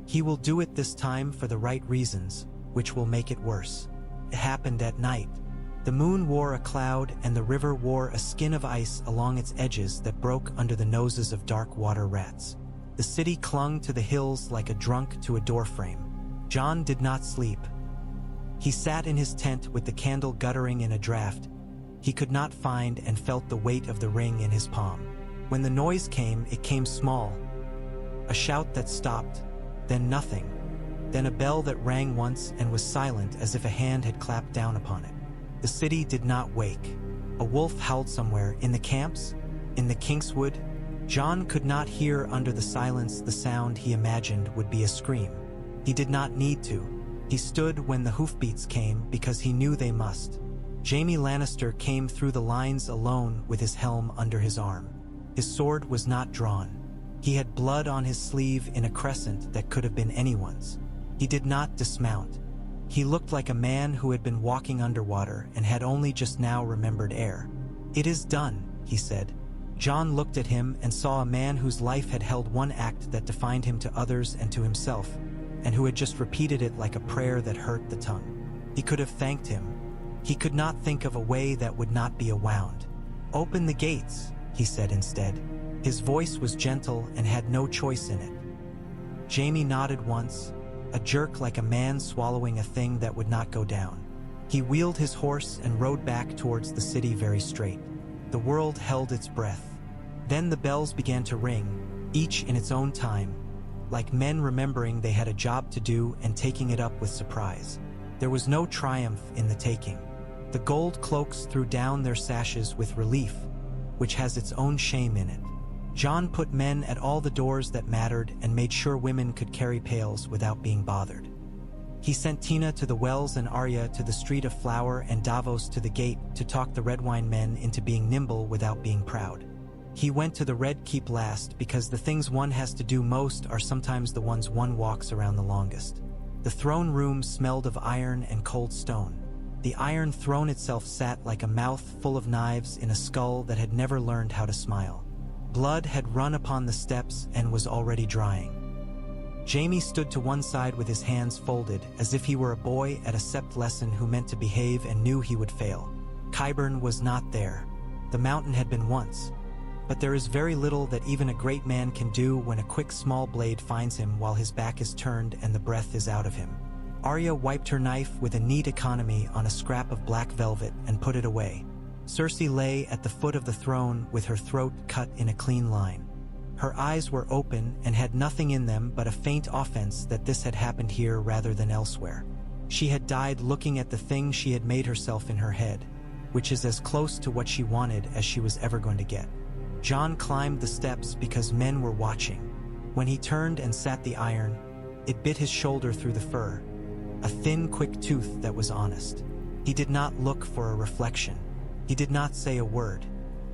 [SPEAKER 1] He will do it this time for the right reasons, which will make it worse. It happened at night." The moon wore a cloud and the river wore a skin of ice along its edges that broke under the noses of dark water rats. The city clung to the hills like a drunk to a doorframe. Jon did not sleep. He sat in his tent with the candle guttering in a draft. He could not find and felt the weight of the ring in his palm. When the noise came, it came small. A shout that stopped, then nothing, then a bell that rang once and was silent as if a hand had clapped down upon it. The city did not wake. A wolf howled somewhere, in the camps, in the Kingswood. Jon could not hear under the silence the sound he imagined would be a scream. He did not need to. He stood when the hoofbeats came because he knew they must. Jaime Lannister came through the lines alone with his helm under his arm. His sword was not drawn. He had blood on his sleeve in a crescent that could have been anyone's. He did not dismount. He looked like a man who had been walking underwater and had only just now remembered air. "It is done," he said. Jon looked at him and saw a man whose life had held one act that defined him to others and to himself, and who had just repeated it like a prayer that hurt the tongue. He could have thanked him. He could not think of a way that would not be a wound. "Open the gates," he said instead. His voice was gentle and had no choice in it. Jaime nodded once, a jerk like a man swallowing a thing that would not go down. He wheeled his horse and rode back towards the city very straight. The world held its breath. Then the bells began to ring, each in its own time, like men remembering they had a job to do and taking it up with surprise. There was no triumph in the taking. The gold cloaks threw down their sashes with relief, which has its own shame in it. Jon put men at all the doors that mattered and made sure women could carry pails without being bothered. He sent Tina to the wells and Arya to the Street of Flower and Davos to the gate to talk the Redwine men into being nimble without being proud. He went to the Red Keep last because the things one has to do most are sometimes the ones one walks around the longest. The throne room smelled of iron and cold stone. The Iron Throne itself sat like a mouth full of knives in a skull that had never learned how to smile. Blood had run upon the steps and was already drying. Jaime stood to one side with his hands folded, as if he were a boy at a sept lesson who meant to behave and knew he would fail. Qyburn was not there. The mountain had been once. But there is very little that even a great man can do when a quick small blade finds him while his back is turned and the breath is out of him. Arya wiped her knife with a neat economy on a scrap of black velvet and put it away. Cersei lay at the foot of the throne with her throat cut in a clean line. Her eyes were open and had nothing in them but a faint offense that this had happened here rather than elsewhere. She had died looking at the thing she had made herself in her head, which is as close to what she wanted as she was ever going to get. Jon climbed the steps because men were watching. When he turned and sat the iron, it bit his shoulder through the fur, a thin, quick tooth that was honest. He did not look for a reflection. He did not say a word.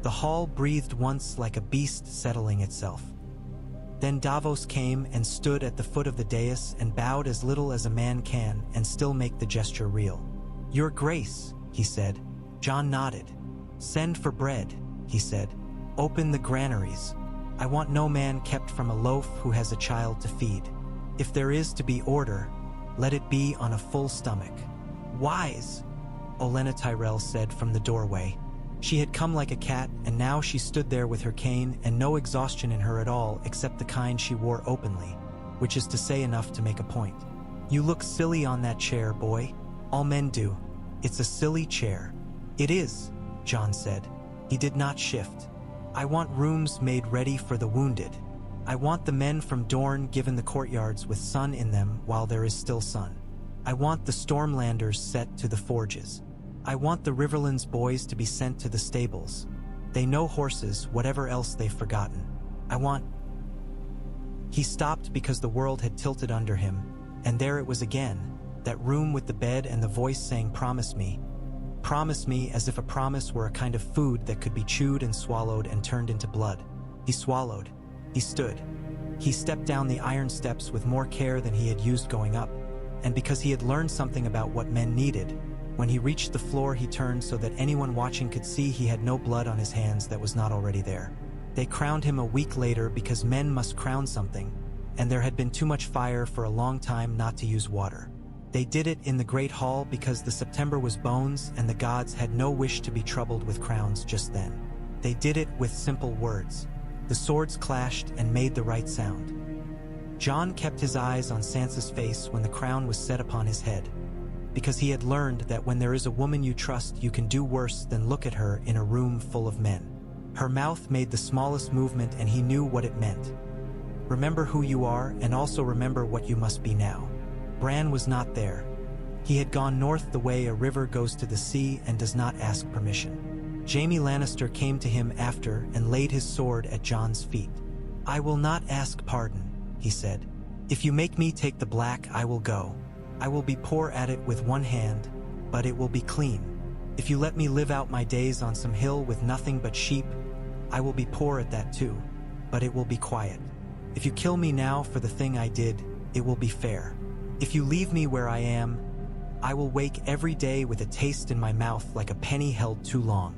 [SPEAKER 1] The hall breathed once like a beast settling itself. Then Davos came and stood at the foot of the dais and bowed as little as a man can and still make the gesture real. "Your Grace," he said. Jon nodded. "Send for bread," he said. "Open the granaries. I want no man kept from a loaf who has a child to feed. If there is to be order, let it be on a full stomach." "Wise," Olenna Tyrell said from the doorway. She had come like a cat, and now she stood there with her cane and no exhaustion in her at all except the kind she wore openly, which is to say enough to make a point. "You look silly on that chair, boy. All men do. It's a silly chair." "It is," Jon said. He did not shift. "I want rooms made ready for the wounded. I want the men from Dorne given the courtyards with sun in them while there is still sun. I want the Stormlanders set to the forges. I want the Riverlands boys to be sent to the stables. They know horses, whatever else they've forgotten. I want—" He stopped because the world had tilted under him, and there it was again, that room with the bed and the voice saying, "Promise me." Promise me, as if a promise were a kind of food that could be chewed and swallowed and turned into blood. He swallowed. He stood. He stepped down the iron steps with more care than he had used going up, and because he had learned something about what men needed, when he reached the floor he turned so that anyone watching could see he had no blood on his hands that was not already there. They crowned him a week later because men must crown something, and there had been too much fire for a long time not to use water. They did it in the Great Hall because the September was bones and the gods had no wish to be troubled with crowns just then. They did it with simple words. The swords clashed and made the right sound. Jon kept his eyes on Sansa's face when the crown was set upon his head, because he had learned that when there is a woman you trust, you can do worse than look at her in a room full of men. Her mouth made the smallest movement and he knew what it meant. Remember who you are and also remember what you must be now. Bran was not there. He had gone north the way a river goes to the sea and does not ask permission. Jaime Lannister came to him after and laid his sword at Jon's feet. "I will not ask pardon," he said. "If you make me take the black, I will go. I will be poor at it with one hand, but it will be clean. If you let me live out my days on some hill with nothing but sheep, I will be poor at that too, but it will be quiet. If you kill me now for the thing I did, it will be fair. If you leave me where I am, I will wake every day with a taste in my mouth like a penny held too long."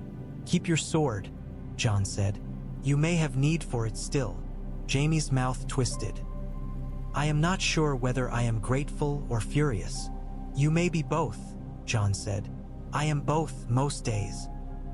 [SPEAKER 1] "Keep your sword," Jon said. "You may have need for it still." Jaime's mouth twisted. "I am not sure whether I am grateful or furious." "You may be both," Jon said. "I am both most days."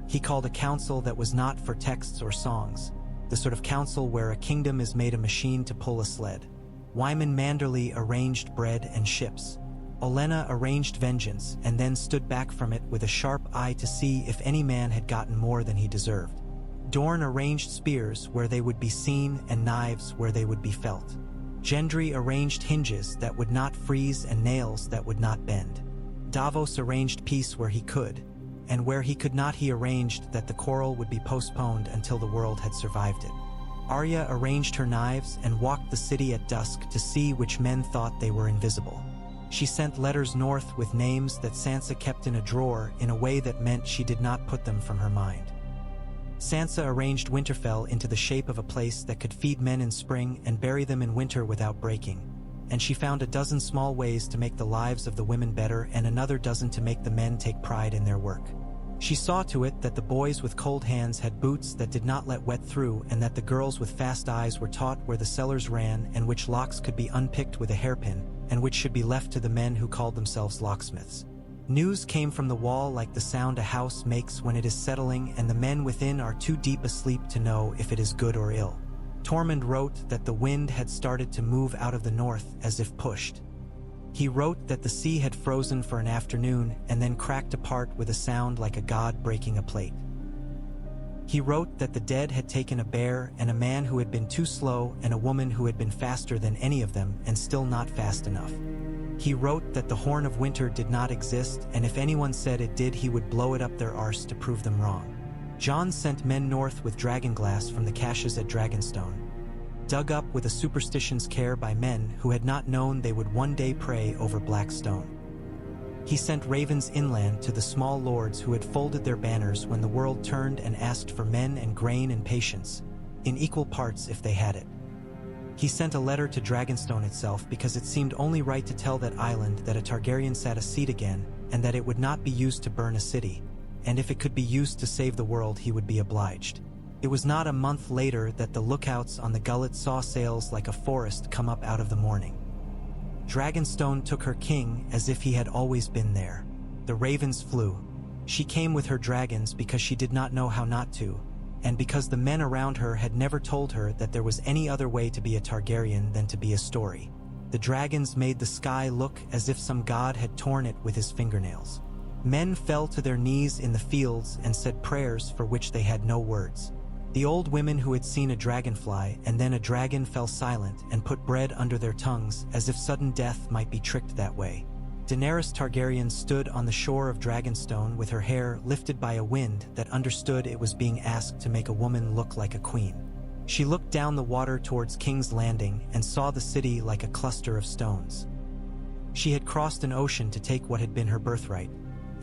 [SPEAKER 1] He called a council that was not for texts or songs, the sort of council where a kingdom is made a machine to pull a sled. Wyman Manderly arranged bread and ships. Olenna arranged vengeance and then stood back from it with a sharp eye to see if any man had gotten more than he deserved. Dorne arranged spears where they would be seen and knives where they would be felt. Gendry arranged hinges that would not freeze and nails that would not bend. Davos arranged peace where he could, and where he could not he arranged that the quarrel would be postponed until the world had survived it. Arya arranged her knives and walked the city at dusk to see which men thought they were invisible. She sent letters north with names that Sansa kept in a drawer in a way that meant she did not put them from her mind. Sansa arranged Winterfell into the shape of a place that could feed men in spring and bury them in winter without breaking, and she found a dozen small ways to make the lives of the women better and another dozen to make the men take pride in their work. She saw to it that the boys with cold hands had boots that did not let wet through and that the girls with fast eyes were taught where the cellars ran and which locks could be unpicked with a hairpin and which should be left to the men who called themselves locksmiths. News came from the wall like the sound a house makes when it is settling and the men within are too deep asleep to know if it is good or ill. Tormund wrote that the wind had started to move out of the north as if pushed. He wrote that the sea had frozen for an afternoon and then cracked apart with a sound like a god breaking a plate. He wrote that the dead had taken a bear and a man who had been too slow and a woman who had been faster than any of them and still not fast enough. He wrote that the Horn of Winter did not exist, and if anyone said it did, he would blow it up their arse to prove them wrong. Jon sent men north with dragonglass from the caches at Dragonstone, dug up with a superstition's care by men who had not known they would one day pray over black stone. He sent ravens inland to the small lords who had folded their banners when the world turned and asked for men and grain and patience, in equal parts if they had it. He sent a letter to Dragonstone itself because it seemed only right to tell that island that a Targaryen sat a seat again and that it would not be used to burn a city, and if it could be used to save the world he would be obliged. It was not a month later that the lookouts on the gullet saw sails like a forest come up out of the morning. Dragonstone took her king as if he had always been there. The ravens flew. She came with her dragons because she did not know how not to, and because the men around her had never told her that there was any other way to be a Targaryen than to be a story. The dragons made the sky look as if some god had torn it with his fingernails. Men fell to their knees in the fields and said prayers for which they had no words. The old women who had seen a dragonfly and then a dragon fell silent and put bread under their tongues as if sudden death might be tricked that way. Daenerys Targaryen stood on the shore of Dragonstone with her hair lifted by a wind that understood it was being asked to make a woman look like a queen. She looked down the water towards King's Landing and saw the city like a cluster of stones. She had crossed an ocean to take what had been her birthright,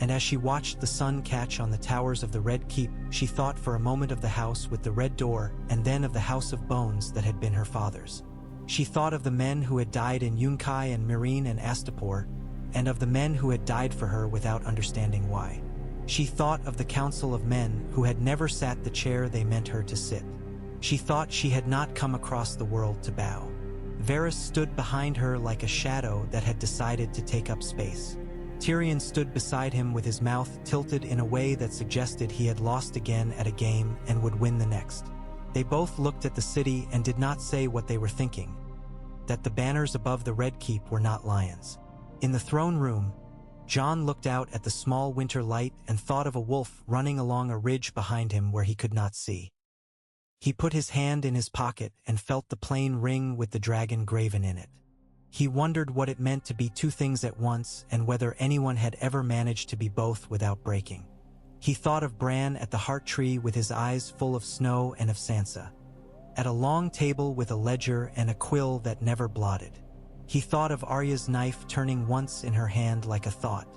[SPEAKER 1] and as she watched the sun catch on the towers of the Red Keep, she thought for a moment of the house with the red door and then of the house of bones that had been her father's. She thought of the men who had died in Yunkai and Meereen and Astapor, and of the men who had died for her without understanding why. She thought of the council of men who had never sat the chair they meant her to sit. She thought she had not come across the world to bow. Varys stood behind her like a shadow that had decided to take up space. Tyrion stood beside him with his mouth tilted in a way that suggested he had lost again at a game and would win the next. They both looked at the city and did not say what they were thinking, that the banners above the Red Keep were not lions. In the throne room, Jon looked out at the small winter light and thought of a wolf running along a ridge behind him where he could not see. He put his hand in his pocket and felt the plain ring with the dragon graven in it. He wondered what it meant to be two things at once and whether anyone had ever managed to be both without breaking. He thought of Bran at the heart tree with his eyes full of snow and of Sansa, at a long table with a ledger and a quill that never blotted. He thought of Arya's knife turning once in her hand like a thought.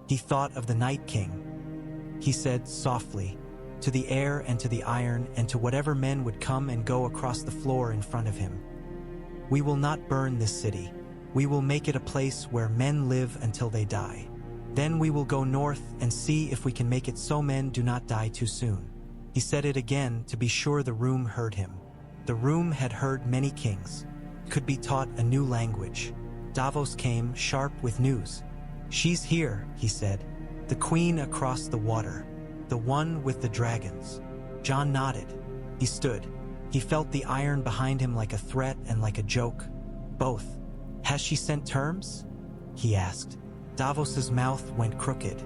[SPEAKER 1] He thought of the Night King. He said softly, to the air and to the iron and to whatever men would come and go across the floor in front of him, "We will not burn this city. We will make it a place where men live until they die. Then we will go north and see if we can make it so men do not die too soon." He said it again to be sure the room heard him. The room had heard many kings, could be taught a new language. Davos came, sharp with news. "She's here," he said. "The queen across the water. The one with the dragons." Jon nodded. He stood. He felt the iron behind him like a threat and like a joke. Both. "Has she sent terms?" he asked. Davos's mouth went crooked.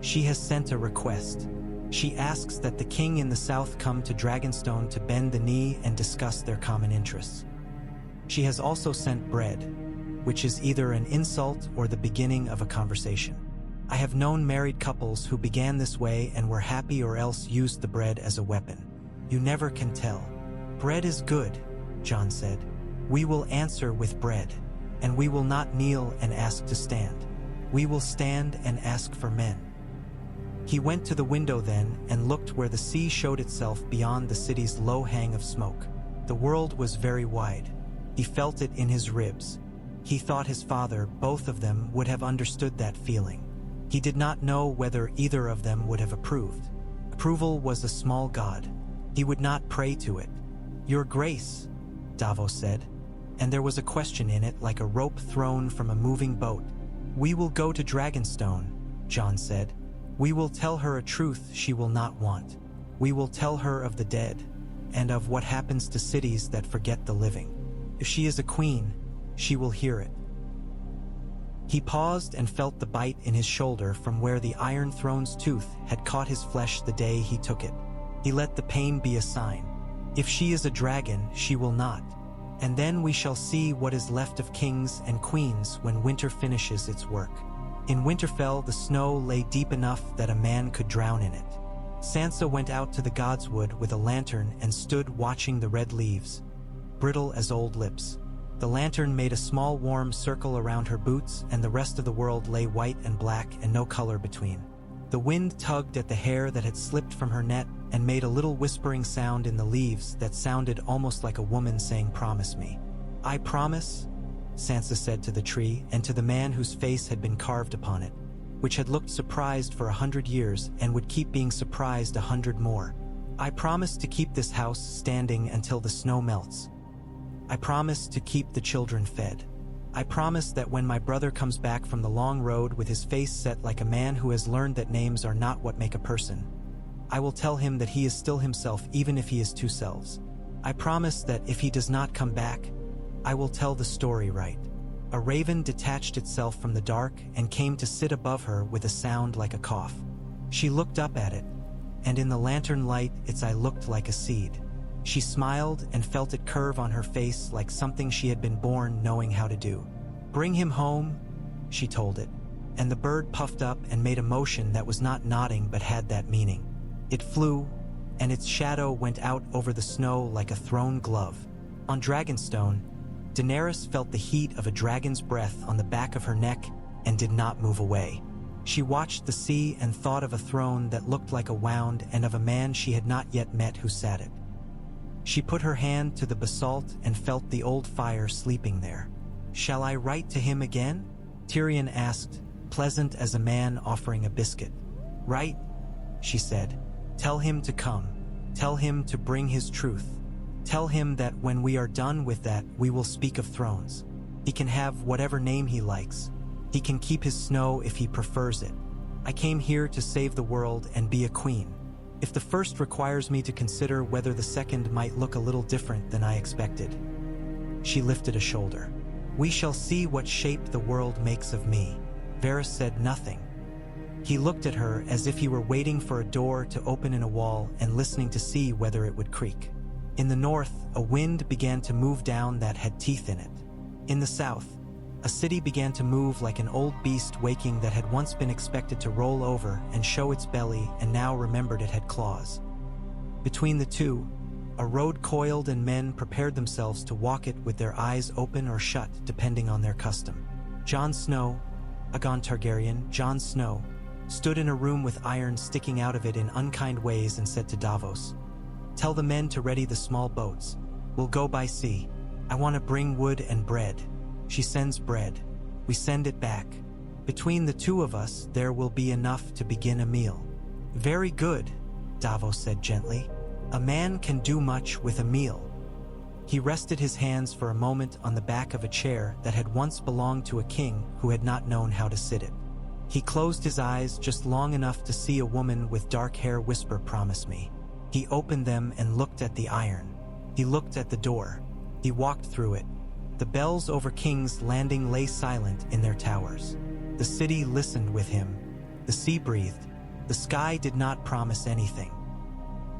[SPEAKER 1] "She has sent a request. She asks that the king in the south come to Dragonstone to bend the knee and discuss their common interests. She has also sent bread, which is either an insult or the beginning of a conversation. I have known married couples who began this way and were happy or else used the bread as a weapon. You never can tell." "Bread is good," Jon said. "We will answer with bread, and we will not kneel and ask to stand. We will stand and ask for men." He went to the window then and looked where the sea showed itself beyond the city's low hang of smoke. The world was very wide. He felt it in his ribs. He thought his father, both of them, would have understood that feeling. He did not know whether either of them would have approved. Approval was a small god. He would not pray to it. "Your Grace," Davos said, and there was a question in it like a rope thrown from a moving boat. "We will go to Dragonstone," Jon said. "We will tell her a truth she will not want. We will tell her of the dead, and of what happens to cities that forget the living. If she is a queen, she will hear it." He paused and felt the bite in his shoulder from where the Iron Throne's tooth had caught his flesh the day he took it. He let the pain be a sign. "If she is a dragon, she will not. And then we shall see what is left of kings and queens when winter finishes its work." In Winterfell, the snow lay deep enough that a man could drown in it. Sansa went out to the Godswood with a lantern and stood watching the red leaves, brittle as old lips. The lantern made a small warm circle around her boots, and the rest of the world lay white and black and no color between. The wind tugged at the hair that had slipped from her net and made a little whispering sound in the leaves that sounded almost like a woman saying, "Promise me." "I promise," Sansa said to the tree and to the man whose face had been carved upon it, which had looked surprised for 100 years and would keep being surprised 100 more. "I promise to keep this house standing until the snow melts. I promise to keep the children fed. I promise that when my brother comes back from the long road with his face set like a man who has learned that names are not what make a person, I will tell him that he is still himself even if he is two selves. I promise that if he does not come back, I will tell the story right." A raven detached itself from the dark and came to sit above her with a sound like a cough. She looked up at it, and in the lantern light its eye looked like a seed. She smiled and felt it curve on her face like something she had been born knowing how to do. "Bring him home," she told it, and the bird puffed up and made a motion that was not nodding but had that meaning. It flew, and its shadow went out over the snow like a thrown glove. On Dragonstone, Daenerys felt the heat of a dragon's breath on the back of her neck and did not move away. She watched the sea and thought of a throne that looked like a wound and of a man she had not yet met who sat it. She put her hand to the basalt and felt the old fire sleeping there. "Shall I write to him again?" Tyrion asked, pleasant as a man offering a biscuit. "Write," she said. "Tell him to come. Tell him to bring his truth. Tell him that when we are done with that, we will speak of thrones. He can have whatever name he likes. He can keep his snow if he prefers it. I came here to save the world and be a queen. If the first requires me to consider whether the second might look a little different than I expected." She lifted a shoulder. "We shall see what shape the world makes of me." Varys said nothing. He looked at her as if he were waiting for a door to open in a wall and listening to see whether it would creak. In the north, a wind began to move down that had teeth in it. In the south, a city began to move like an old beast waking that had once been expected to roll over and show its belly and now remembered it had claws. Between the two, a road coiled and men prepared themselves to walk it with their eyes open or shut depending on their custom. Jon Snow, Aegon Targaryen, Jon Snow, stood in a room with iron sticking out of it in unkind ways and said to Davos, "Tell the men to ready the small boats. We'll go by sea. I want to bring wood and bread. She sends bread. We send it back. Between the two of us, there will be enough to begin a meal." "Very good," Davos said gently. "A man can do much with a meal." He rested his hands for a moment on the back of a chair that had once belonged to a king who had not known how to sit it. He closed his eyes just long enough to see a woman with dark hair whisper, "Promise me." He opened them and looked at the iron. He looked at the door. He walked through it. The bells over King's Landing lay silent in their towers. The city listened with him. The sea breathed. The sky did not promise anything.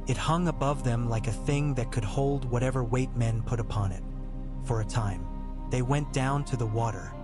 [SPEAKER 1] It hung above them like a thing that could hold whatever weight men put upon it. For a time, they went down to the water.